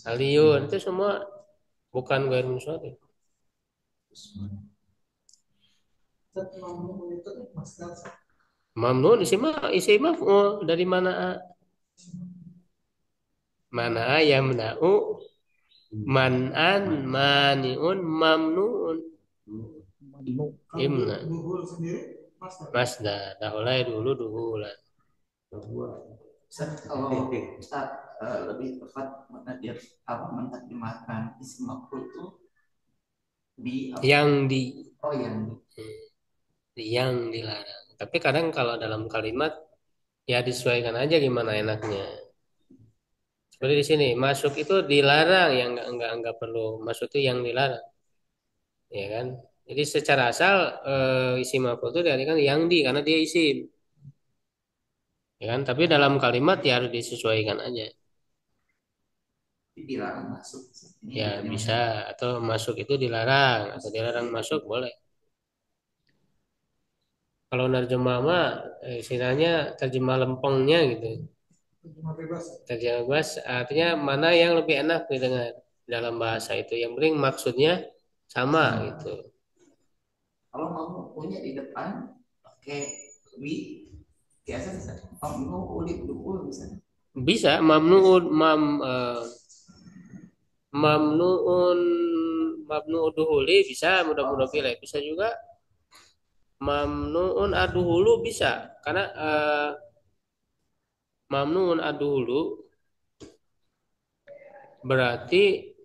Aliun. Itu semua bukan gair munsharif. Mamnun isi maf'ul dari mana? Mana yamna'u man'an mani'un mamnuun. Imna. Masdar. Dahulai dulu duhulan. Kalau Ustaz lebih tepat menerjemahkan isim maf'ul itu di yang dilarang. Tapi kadang kalau dalam kalimat ya disesuaikan aja gimana enaknya. Seperti di sini, masuk itu dilarang, yang enggak perlu masuk itu yang dilarang, ya kan? Jadi secara asal isim maf'ul itu diartikan yang di karena dia isim, ya kan? Tapi dalam kalimat ya harus disesuaikan aja. dilarang masuk. Ini Ya bedanya bisa, mana? atau masuk itu dilarang atau dilarang masuk boleh. Kalau nerjemah mah istilahnya terjemah lempengnya gitu. Cuma bebas. Terjemah bebas artinya mana yang lebih enak didengar dalam bahasa itu. Yang penting maksudnya sama gitu. Kalau mau punya di depan pakai wi biasa bisa. Kalau mau ulik dulu bisa. Bisa mamnuun mamnuun mamnuun duhuli bisa mudah-mudahan pilih bisa juga mamnuun aduhulu bisa karena mamnuun aduhulu berarti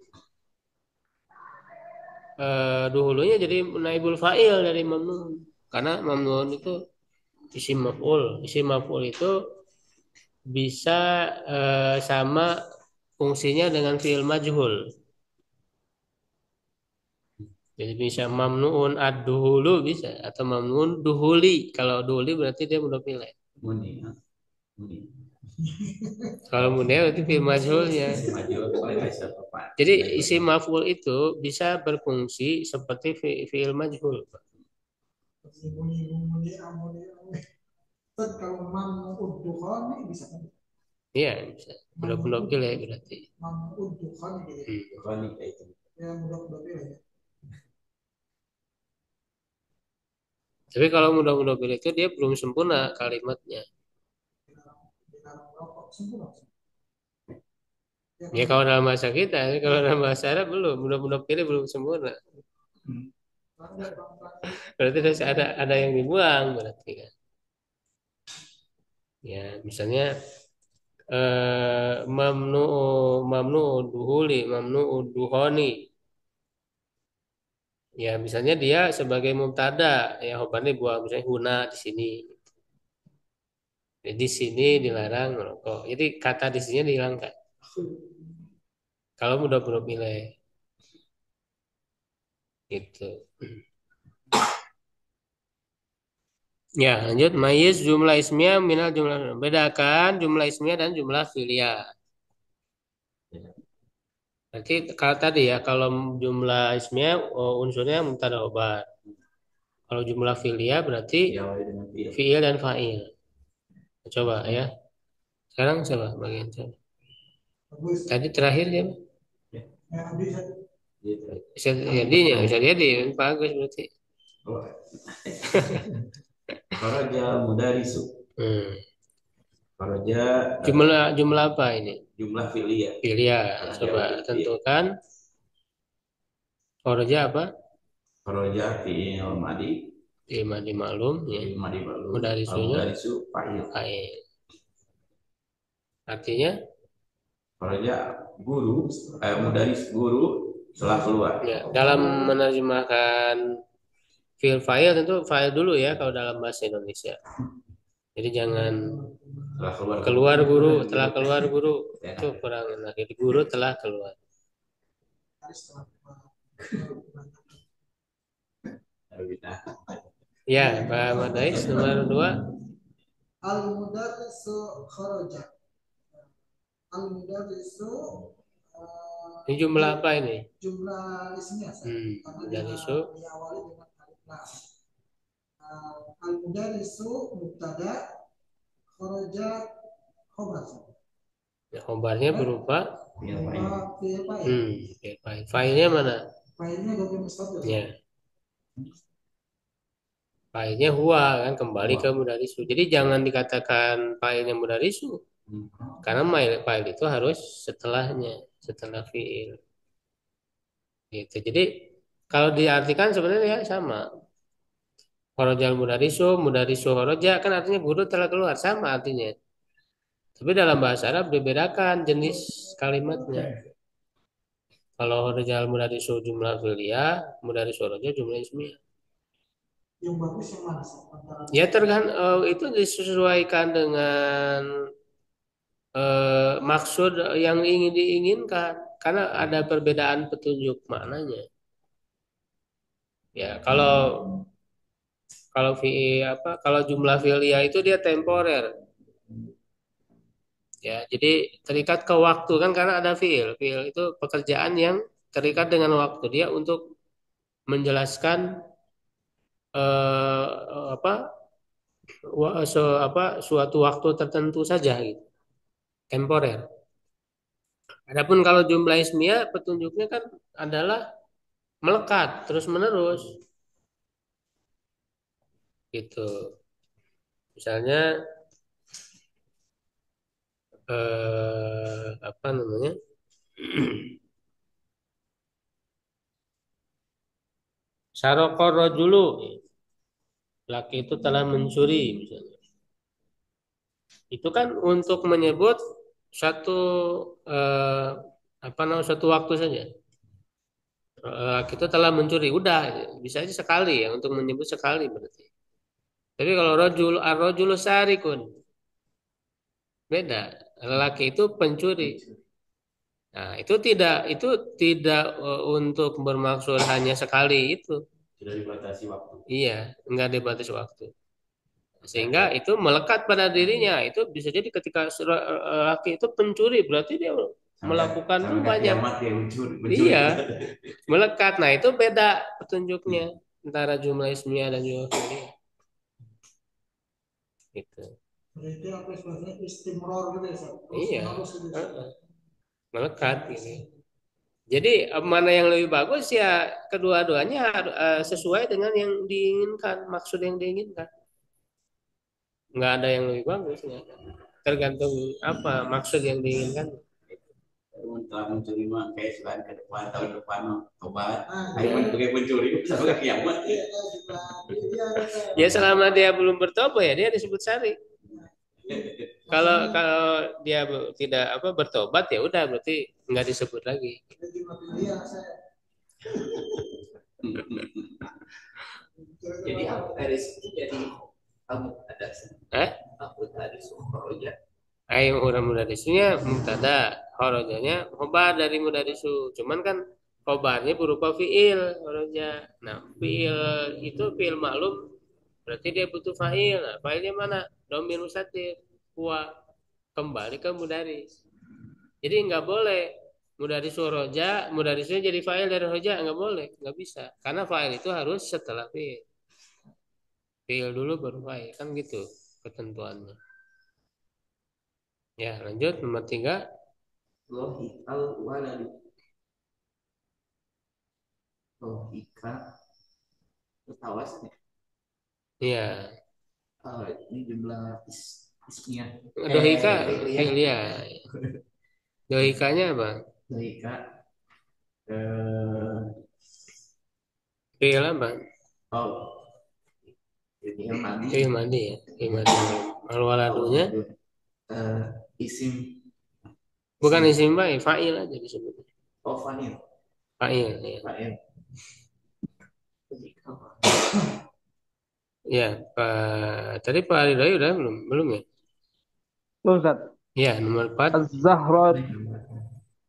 duhulunya jadi naibul fa'il dari mamnuun karena mamnuun itu isim maf'ul itu bisa sama fungsinya dengan fi'il majhul. Jadi bisa mamnuun ad-duhulu bisa atau mamnuun duhuli. Kalau duhuli berarti dia udah pilih. Muni, muni. Kalau munir berarti fi'il majhulnya. Maju oleh Aisyah Bapak. Jadi isim maf'ul itu bisa berfungsi seperti fi'il majhul. Bunyi amuni. Tad kalau mamud dukhan bisa kan? Iya, bisa. Mudah-mudahan pilih berarti. Mamud dukhan gitu. Bukan itu. Ya mudah-mudahan pilih ya. Tapi kalau mudah-mudahan pilih itu dia belum sempurna kalimatnya. Dilarang merokok sempurna. Ya kalau dalam bahasa kita, kalau dalam bahasa Arab belum, mudah-mudahan pilih belum sempurna. Berarti ada yang dibuang berarti kan. Ya, misalnya mamnu mamnu duhuli, mamnu duhoni. Ya, misalnya dia sebagai mubtada, ya khobarnya buang misalnya huna di sini. Jadi di sini dilarang merokok. Jadi kata di sini dihilangkan. Kalau mudah-mudahan pilih gitu. Ya, lanjut. Mayyiz jumlah ismiyah minal jumlah. Bedakan jumlah ismiyah dan jumlah fi'liyah. Berarti kalau tadi ya, kalau jumlah ismiyah unsurnya mubtada khobar. Kalau jumlah fi'liyah berarti Diawali dengan fi'il. fi'il dan fa'il. Coba ya. Sekarang coba bagian coba. Bagus. Tadi terakhir ya. Ya, bisa. Gitu. Bisa jadinya, bisa jadi bagus berarti. Oh. Faraja mudarisu. Hmm. Faraja Jumlah apa ini? jumlah filia. Fi'liyah. Coba tentukan. Kharaja apa? Faraja fi'il madi. Lima di maklum ya. Fi'il madi baru. Mudarisunya Mudarisu fa'il. fa'il. Artinya Faraja guru, mudaris guru setelah keluar. ya, dalam menerjemahkan fi'il fa'il tentu fa'il dulu ya kalau dalam bahasa Indonesia. Jadi jangan Setelah keluar. keluar guru, telah keluar guru. Itu kurang enak. Jadi guru telah keluar. Ya, Pak Madais nomor 2. Al-mudarrisu kharaja. Al-mudarrisu Ini jumlah apa ini? jumlah ismiyah karena Mudarrisu. diawali dengan alif lam. Al-mudarrisu mubtada, kharaja khabar. Ya, khobarnya berupa Fi'il fa'il. Fi'il fa'il. fi'il fa'il. Fa'ilnya mana? Fa'ilnya dhamir mustatir. Ya. Fa'ilnya huwa kan kembali ke mudarisu. Jadi jangan dikatakan fa'ilnya mudarisu. Karena fa'il itu harus setelahnya, setelah fi'il. Gitu. Jadi kalau diartikan sebenarnya sama. Horojal mudarisu horoja kan artinya guru telah keluar sama artinya. Tapi dalam bahasa Arab dibedakan jenis kalimatnya. Kalau horojal mudarisu jumlah filia, mudarisu horoja jumlah ismiyah. Yang bagus yang mana sih? Antara Ya itu disesuaikan dengan maksud yang ingin diinginkan karena ada perbedaan petunjuk maknanya. Ya, kalau kalau jumlah filia itu dia temporer. Ya, jadi terikat ke waktu kan karena ada fiil. Fiil itu pekerjaan yang terikat dengan waktu dia untuk menjelaskan eh, apa suatu waktu tertentu saja gitu, temporer. Adapun kalau jumlah ismiyah petunjuknya kan adalah melekat terus menerus gitu. Misalnya apa namanya? Sarokor rojulu, laki itu telah mencuri misalnya. Itu kan untuk menyebut satu eh, satu waktu saja. Laki itu telah mencuri, udah bisa aja sekali ya untuk menyebut sekali berarti. Tapi kalau rojul sarikun beda. Lelaki itu pencuri. Nah, itu tidak untuk bermaksud hanya sekali itu. Sudah dibatasi waktu. Iya, enggak dibatasi waktu. Sehingga itu melekat pada dirinya. Itu bisa jadi ketika laki itu pencuri, berarti dia melakukan sampai banyak. kiamat dia mencuri. Iya, melekat. Nah, itu beda petunjuknya antara jumlah ismiyah dan jumlah fi'liyah. Gitu. Berarti apa istilahnya istimror gitu ya, Sat? Terus Iya, menerus gitu. melekat gitu. Jadi mana yang lebih bagus ya kedua-duanya sesuai dengan yang diinginkan, maksud yang diinginkan. Nggak ada yang lebih bagus, nggak ada. Tergantung apa maksud yang diinginkan. Telah mencuri mah kayak selain ke depan tahun depan tobat. Nah, Ayo sebagai pencuri sampai kiamat. iya, juga. Iya, Ya selama dia belum bertobat ya dia disebut syari. Kalau kalau dia tidak bertobat ya udah berarti nggak disebut lagi. Iya, saya. Jadi aku dari situ jadi kamu ada Eh? aku tadi suruh Ayo mudadisunya mubtada, horojanya khobar dari mudadisu. Cuman kan khobarnya berupa fiil horoja. Nah, fiil itu fiil maklum berarti dia butuh fa'il. Nah, fa'ilnya mana? Domir mustatir. Huwa kembali ke mudaris. Jadi nggak boleh mudadisu horoja, mudadisunya jadi fa'il dari horoja nggak boleh, nggak bisa. Karena fa'il itu harus setelah fiil. Fiil dulu baru fa'il kan gitu ketentuannya. Ya, lanjut nomor 3. lohikal waladu lohika tawas nih. Iya. Ini jumlah ismnya Dohika, ya. Dohikanya apa? lohika Fiil apa? oh ini yang mandi Fiil madi ya. Fiil madi. Al-waladunya isim bukan isim fa'il, fa'il aja disebutnya. fanil Fa'il ya. fa'il Ya, tadi Pak Ridhoy udah belum ya? Ustaz, Ya, nomor 4.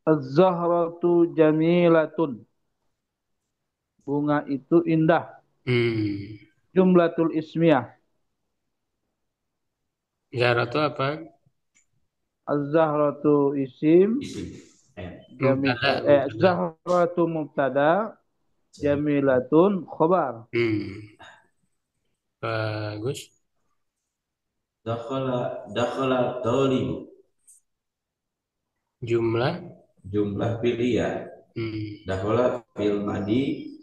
Az-zahratu jamilatun. Bunga itu indah. Jumlatul ismiyah. Zahra itu apa? Az-zahratu isim. Mubtada. Zahratu mubtada. Jamilatun khobar. Bagus. Dakhala talibu. Jumlah filia. Dakhala fil madi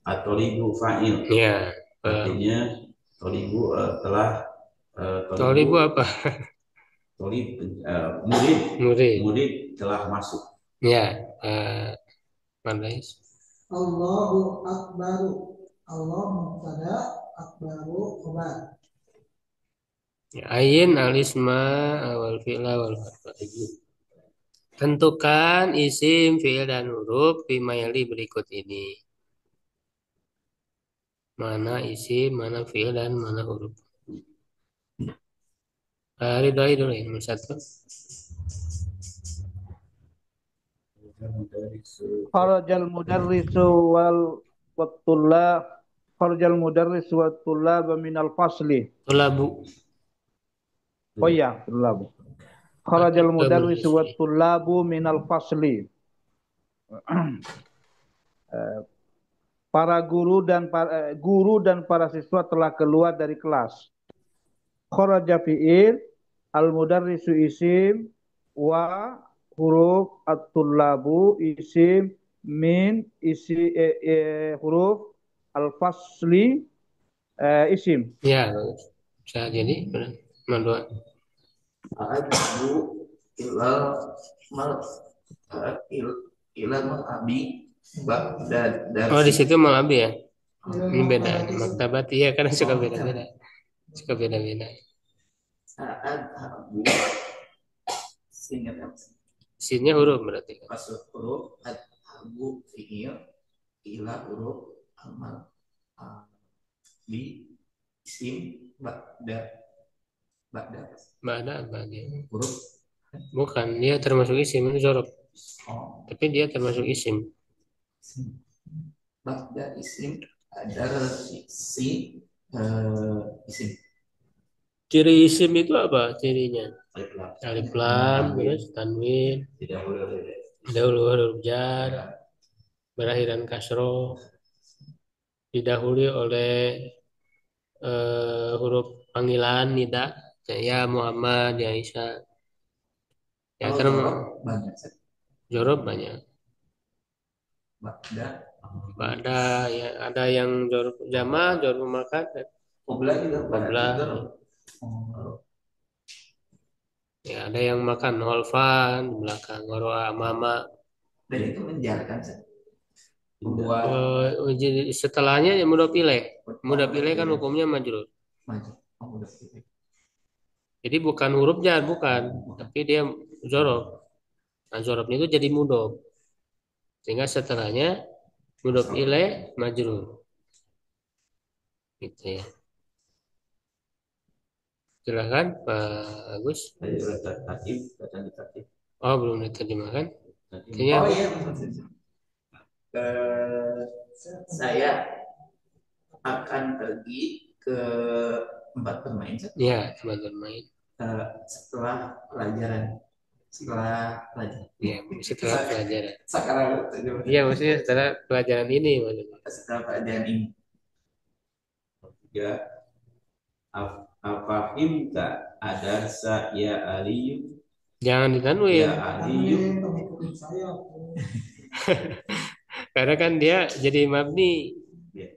atolibu fa'il. Ya. Artinya tolibu telah Tolibu apa? Murid telah masuk. Ya. Mandais. Allahu akbaru. Allah mubtada, akbaru khabar. Ayin alisma wal fi'la wal harfa. Tentukan isim, fi'il dan huruf bimayali berikut ini. Mana isim, mana fi'il dan mana huruf. Ridhoi dulu ya, nomor satu. Kharajal mudarrisu wal wattulab kharajal mudarris wattulab minal fasli. Tulabu. Oh iya, tullab. Kharajal Gabul mudarris ismi. wattulabu minal fasli. Para guru dan para siswa telah keluar dari kelas. Kharaja fi'il, al mudarrisu isim, wa huruf at-tullabu isim, min huruf al fasli isim. Ya, bisa jadi benar. Nomor dua. A'adbu ilal mal ilal mal abi dan Oh, di darsi. situ mau abi ya. Ini beda. Maktabatis. Maktabat iya karena suka beda-beda. Suka beda-beda. A'adbu singkat apa sih? Sinnya huruf berarti kan. Masuk huruf adhabu fi'il ila huruf amal di isim ba'da ba'da Bada apa dia? huruf Bukan, dia termasuk isim itu jorok. oh Tapi dia termasuk isim. isim. Ba'da isim ada si isim Ciri isim itu apa cirinya? Alif lam. Alif lam, terus tanwin, Tidak boleh. dahulu huruf jar, berakhiran kasroh, didahului oleh huruf panggilan nida, ya Muhammad, ya Isa. Ya kalau terus jorok banyak sih. jorok banyak. Ba'da Ada ya ada yang jorok jama, jorok makan, Qobla juga pada qabla. jorok. Oh, Ya ada yang makan holfan di belakang, woroa mama. dan itu menjarkan sih. Membuat Jadi setelahnya ya mudah pilih. Mudah pilih kan hukumnya majrur. maju. Oh, udah gitu. Jadi bukan huruf jar, bukan, tapi dia jorok. Nah, joroknya itu jadi mudhof. Sehingga setelahnya mudhof ilaih majrur. Gitu ya. Silakan Pak Agus. Tadi udah tertatib, kata tertatib. Oh, belum diterjemahkan. Tadi Artinya Oh apa? iya, saya akan pergi ke tempat bermain Seth. Ya, tempat bermain. Setelah pelajaran Ya, setelah pelajaran. sekarang Iya, maksudnya setelah pelajaran ini maksudnya. setelah pelajaran ini tiga. Afahimta ada ya Aliyu Jangan ditanwin. ya Aliyu. Mengikuti saya. Karena kan dia jadi mabni. Ya.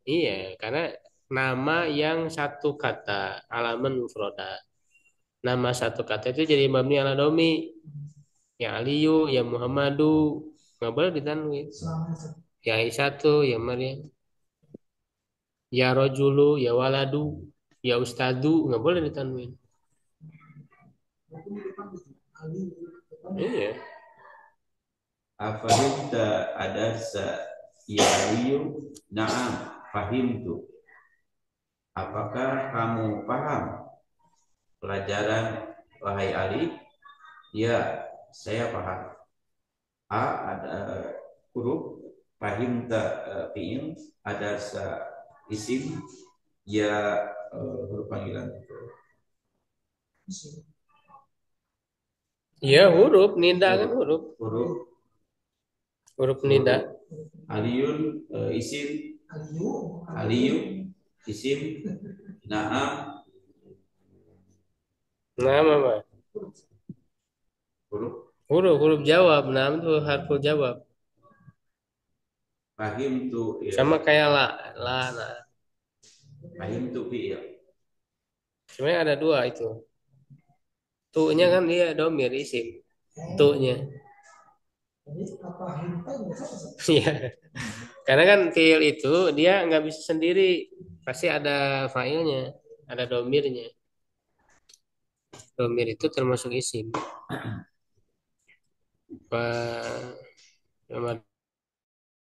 Iya, karena nama yang satu kata, alaman mufroda. Nama satu kata itu jadi mabni ala domi. Ya Aliyu, ya Muhammadu, nggak boleh ditanwin. Selama Ya Aisyatu, ya Maryam, ya Rojulu, ya Waladu, ya Ustadu, nggak boleh ditanwin. Ali. Iya, Afahimta ada ya Aliyu. Naam, fahimtu. Apakah kamu paham pelajaran wahai Ali? Ya, saya paham. A ada huruf, fahimta fi'il, ada isim, ya huruf panggilan. iya huruf nida kan huruf, Huruf huruf nida. Aliyun isim, Aliyu. Aliyu isim, Naam Nama apa? huruf, Huruf jawab. Nama itu harful jawab. fahimtu ya, Sama kayak la. fahimtu fi'il. Sebenarnya ada dua itu. Tu-nya kan dia domir isim. Tu-nya. Jadi apa hinta juga sama. Iya. Karena kan fiil itu dia nggak bisa sendiri, pasti ada failnya, ada domirnya. Domir itu termasuk isim. Pak Muhammad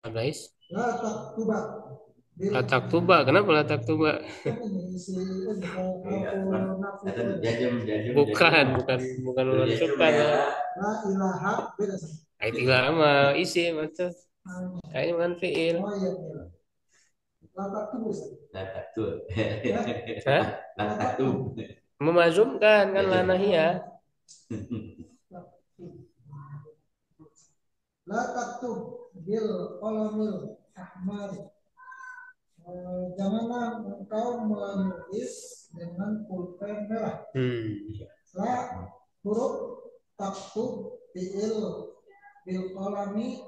Rais. La taktuba. bil Latak tuba, kenapa latak tuba? kan ini isi ini kalau nafu Ada itu jajam. Bukan Tuh, jajam menentukan ya. ya. la ilaha beda sama. Itulah sama isim itu. Kayaknya bukan fiil. Oh iya iya. Latak tuh bisa. Latak tuh. Hah? Latak tuh. Memazumkan kan Jajam. lanahia. La taktub bil qalamil ahmar. Janganlah engkau menulis dengan pulpen merah. La huruf taktub bil qalami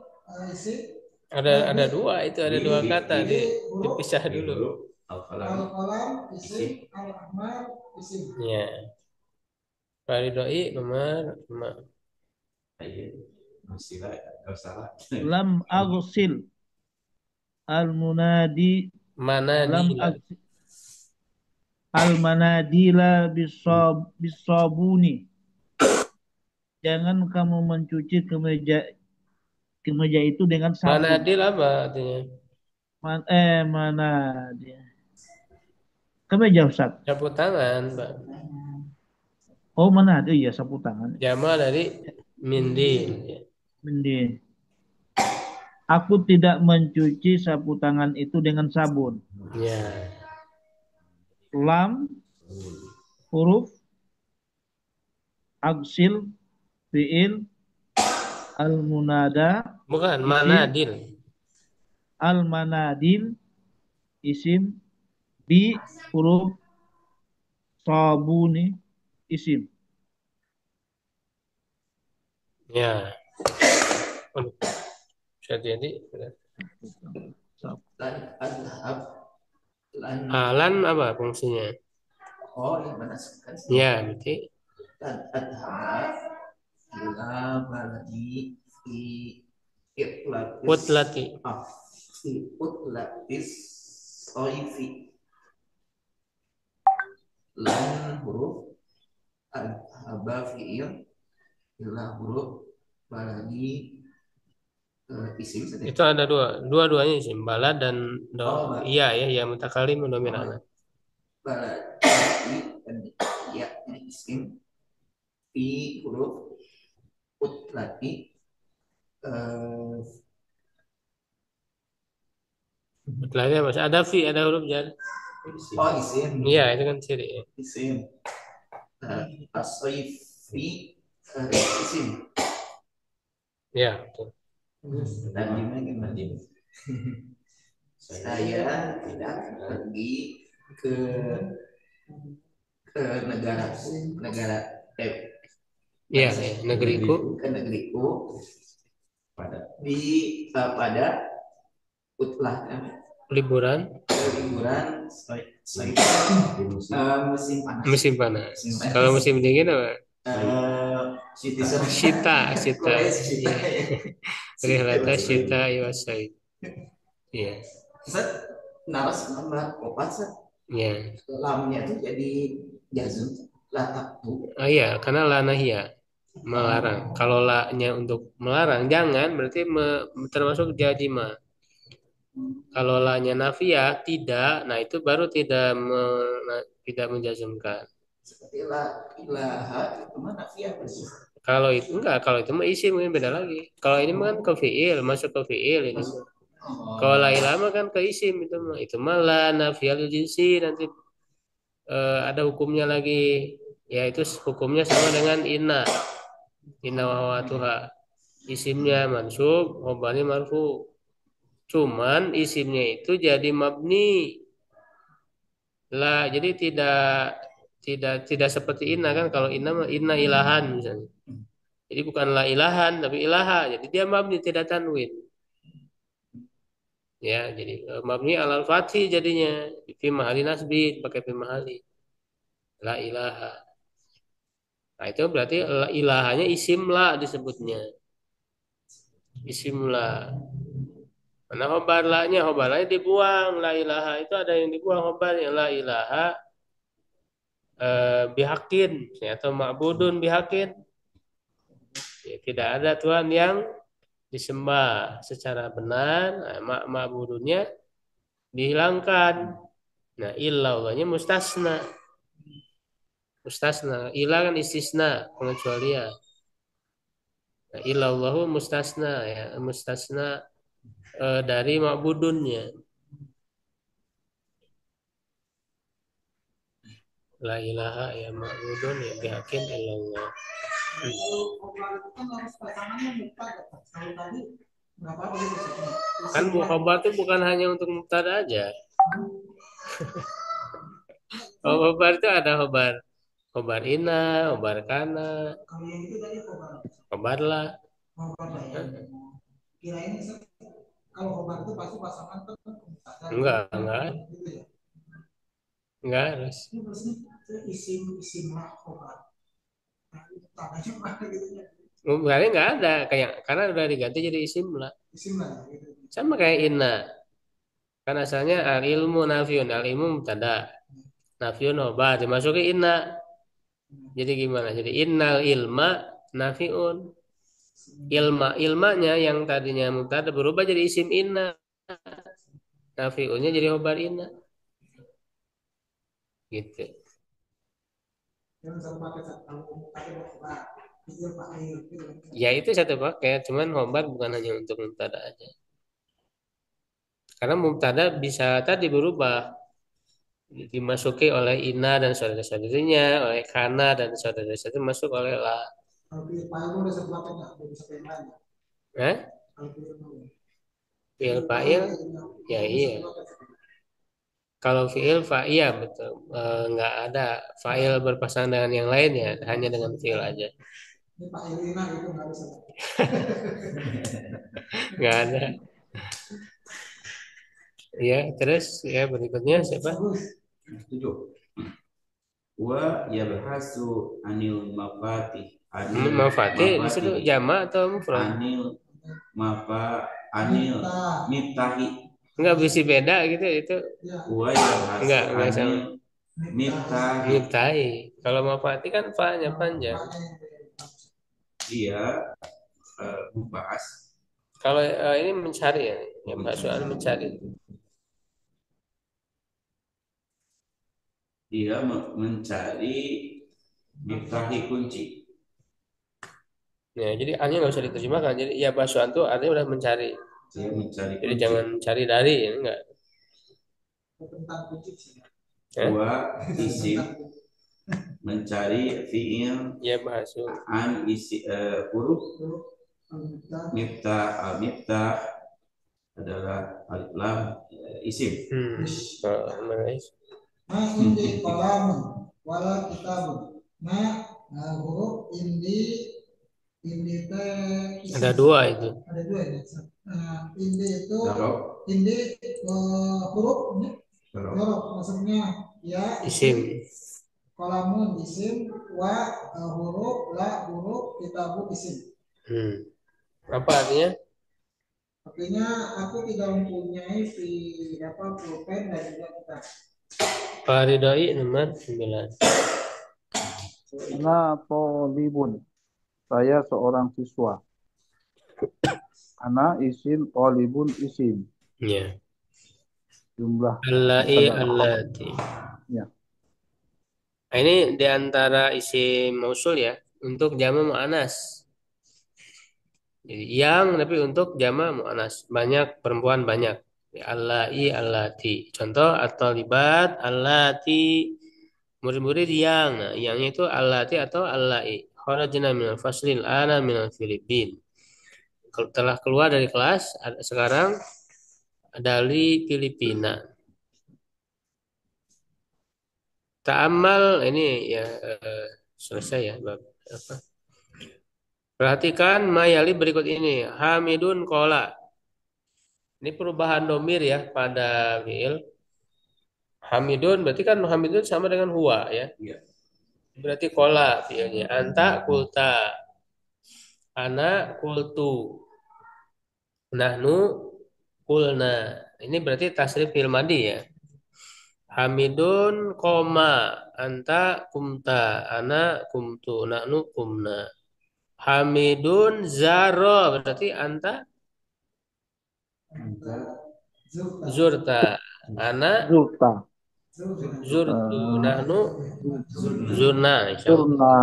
isim Ada dua itu, ada dua kata dipisah dulu. al qalam isim al ahmar isim. Ya. Faridoi nomor 5. Masih lah, nggak salah. Lam aghsil al munadi Mana lam dila? aghsil al manadila bisabuni. Jangan kamu mencuci kemeja itu dengan Mana sabun. dil apa artinya? Mana dia? Kemeja Ustaz. Sapu tangan, Pak. Oh mana ada iya sapu tangan. Jama dari mindil. Mending. Aku tidak mencuci sapu tangan itu dengan sabun. Ya. Lam huruf aksil fiil al munada Bukan, mana isim dil. al manadil isim bi huruf sabuni isim. Ya. Waduh, bisa jadi. Lan adhab lan Alan apa fungsinya? oh yang mana kan Ya, berarti lan adhab ila baladi fi itlatis putlati. fi utlatis soifi lan huruf adhaba fiil ila huruf baladi isim saja. Itu ada dua-duanya sih, balad dan Oh, iya ya, ya mutakalim dominan. baladi dan ya ini isim fi huruf utlati Putlati apa? Ada fi, ada huruf jar. oh isim Iya, itu kan ciri ya. isim asoifi isim Ya, betul. dan gimana saya tidak pergi ke negara negara Iya, ya, negeriku ke negeriku Pada pada utlah liburan liburan musim panas musim panas. Kalau musim dingin apa? Shita. Iya. Rihlata shita iwasai. Iya. Set naras nambah opat set Iya. lamnya tuh jadi jazm latak tuh Iya, karena lanahia melarang. Kalau la-nya untuk melarang jangan berarti termasuk jadi ma. Kalau la-nya nafiyah tidak, nah itu baru tidak menjazmkan. seperti ilaha itu mana via bersih. Kalau itu enggak, kalau itu mah isim mungkin beda lagi. Kalau ini mah kan ke fiil, masuk ke fiil ini. Kalau la ilaha mah kan ke isim itu mah. Itu mah la nafiyal jinsi nanti ada hukumnya lagi, yaitu hukumnya sama dengan inna wa watuha. Isimnya mansub, khobarnya marfu. Cuman isimnya itu jadi mabni. Lah, jadi tidak seperti inna kan, kalau inna mah inna ilahan misalnya. Jadi bukan la ilahan tapi ilaha. Jadi dia mabni tidak tanwin. Ya, jadi mabni alal fathi jadinya fi mahali nasbi pakai fi mahali. La ilaha. Nah, itu berarti ilahanya isim la disebutnya. Isim la. Mana khobar lanya dibuang. La ilaha itu ada yang dibuang khobarnya. La ilaha bihakin atau ma'budun bihakin. Ya, tidak ada Tuhan yang disembah secara benar. Ma'budunnya dihilangkan. Nah, illallahnya mustasna. Mustasna. Ilah kan istisna, pengecualian. Nah, illallahu mustasna ya, mustasna dari ma'budunnya. La ilaha ya ma'budun ya bihakin illallah. Kalau khobar itu kan harus pasangannya mubtada. Kalau tadi nggak apa-apa gitu maksudnya. Kan Isim khobar itu bukan hanya untuk mubtada aja. Oh, khobar itu ada khobar ina, khobar kana, kalau yang itu tadi khobar. khobar la. Khobar lah ya. Kirain kalau khobar itu pasti pasangan kan mubtada. Enggak, Gitu ya. enggak harus. Ini maksudnya isim lah khobar. Nah, itu tandanya mana gitu ya. Berarti enggak ada kayak karena udah diganti jadi isim lah. Isim lah ya gitu. Sama kayak inna. Kan asalnya al ilmu nafiun, al ilmu mubtada. Nafiun khobar dimasuki inna. Jadi gimana? Jadi innal ilma nafiun. Ilmanya yang tadinya mubtada berubah jadi isim inna. Nafiunnya jadi khobar inna. Gitu. Yang satu paket kalau tadi mau khobar. Itu fa'il gitu. Ya itu satu paket, cuman khobar bukan hanya untuk mubtada aja. Karena mubtada bisa tadi berubah dimasuki oleh ina dan saudara-saudarinya, oleh kana dan saudara-saudarinya masuk oleh la. Kalau pilih fa'il udah satu paket nggak? Udah bisa yang lain ya? Hah? Kalau pilih mau. Fi'il fa'il, ya iya. Kalau fi'il fa'il ya betul. Nggak ada fa'il berpasangan dengan yang lain ya, hanya dengan fi'il aja. Ini Pak Irina itu nggak bisa. Nggak ada. Ya, terus ya berikutnya siapa? Bagus. 7. Wa yabhasu anil mafatih. Mafatih di situ jama atau mufrad? Anil anil mitahi. Enggak bisa beda gitu itu. Ya. Wa yabhasu Enggak sama. anil mitahi. Mitahi. Kalau mafatih kan fa-nya panjang. Dia membahas. Kalau ini mencari ya, yang soal mencari. Dia mencari miftahi kunci. Ya, jadi hanya nggak usah diterjemahkan. Jadi ya basuhan itu artinya udah mencari. Dia mencari Jadi kunci. jangan cari dari, ya, enggak. Tentang kunci sih. Wa isim mencari fiil Ya basu. an isi huruf miftah al-miftah adalah alif lam isim. Ma indi kolamun wala kitabun. Huruf indi teh Ada dua itu. Ada dua ya. Indi itu indi huruf ini huruf maksudnya ya Isim. Kolamun isim wa huruf la huruf kitabun isim. Apa artinya? Artinya aku tidak mempunyai pulpen dan juga kitab. Faridai nomor 9. Ana tolibun. Saya seorang siswa. Ana isim, tolibun isim. Ya. Jumlah. Allati. Ya. Nah, ini diantara isim mausul ya untuk jama mu'anas. Jadi yang tapi untuk jama mu'anas banyak perempuan banyak. Allai allati. Contoh atau libat allati murid-murid yang. Nah, yangnya itu allati atau allai. Kharajna minal faslil ana minal Filipin. Telah keluar dari kelas sekarang dari Filipina. Ta'amal ini ya selesai ya bab apa? Perhatikan mayali berikut ini. Hamidun kola. Ini perubahan domir ya pada fiil. Hamidun berarti kan Hamidun sama dengan huwa ya. Iya. Berarti kola fiilnya. Anta kulta. Ana kultu. Nahnu kulna. Ini berarti tasrif fiil madi ya. Hamidun koma. Anta kumta. Ana kumtu. Nahnu kumna. Hamidun zaro berarti anta zurta. Ana Zulta. zurtu. Eh, Nahnu zurna. Insyaallah. Zurna.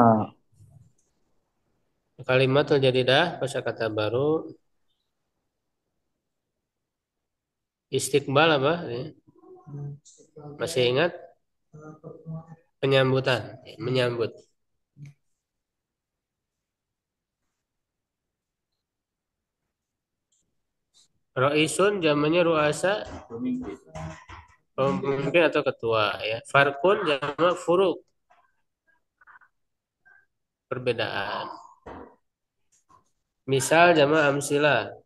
Kalimat jadidah kosakata baru. Istiqbal apa? Masih ingat? Penyambutan. Menyambut. Roisun zamannya ruasa, pemimpin atau ketua ya. Farkun jamak furuk, perbedaan. Misal jamak amsilah,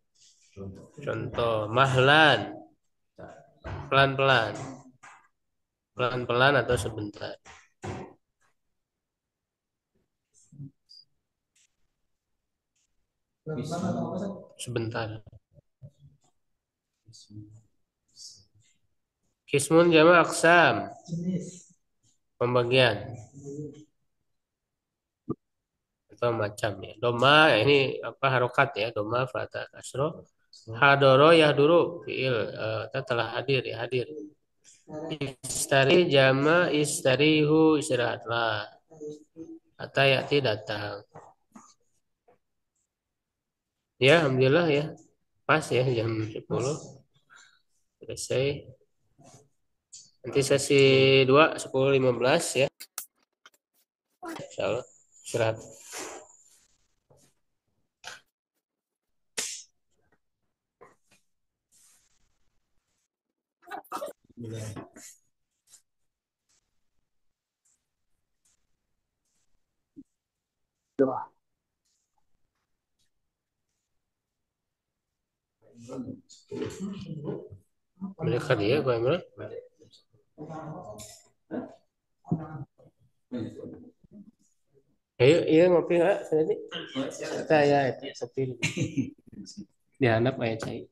contoh. Mahlan, pelan-pelan. Pelan-pelan atau sebentar. Sebentar. Kismun jamak aksam, pembagian atau macam ya. Doma ini apa harokat ya, doma fatah kasro. Hadoro yahduru fiil telah hadir ya, hadir. Istari jama istarihu, istirahatlah. Atau yati datang. Ya, alhamdulillah ya. Pas ya jam 10. Selesai. Nanti sesi 2 10.15 ya. Insyaallah. Istirahat. Mereka dia Pak Imran. Ayo, iya ngopi nggak? Nanti kita ya sepi. Dihandap ayah cai.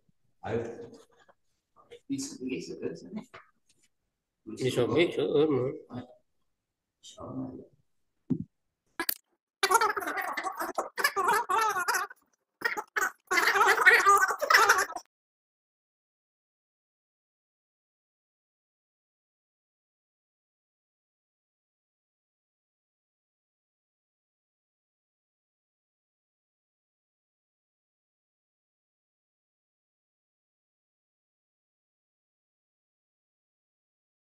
Di Shopee, seueur mah.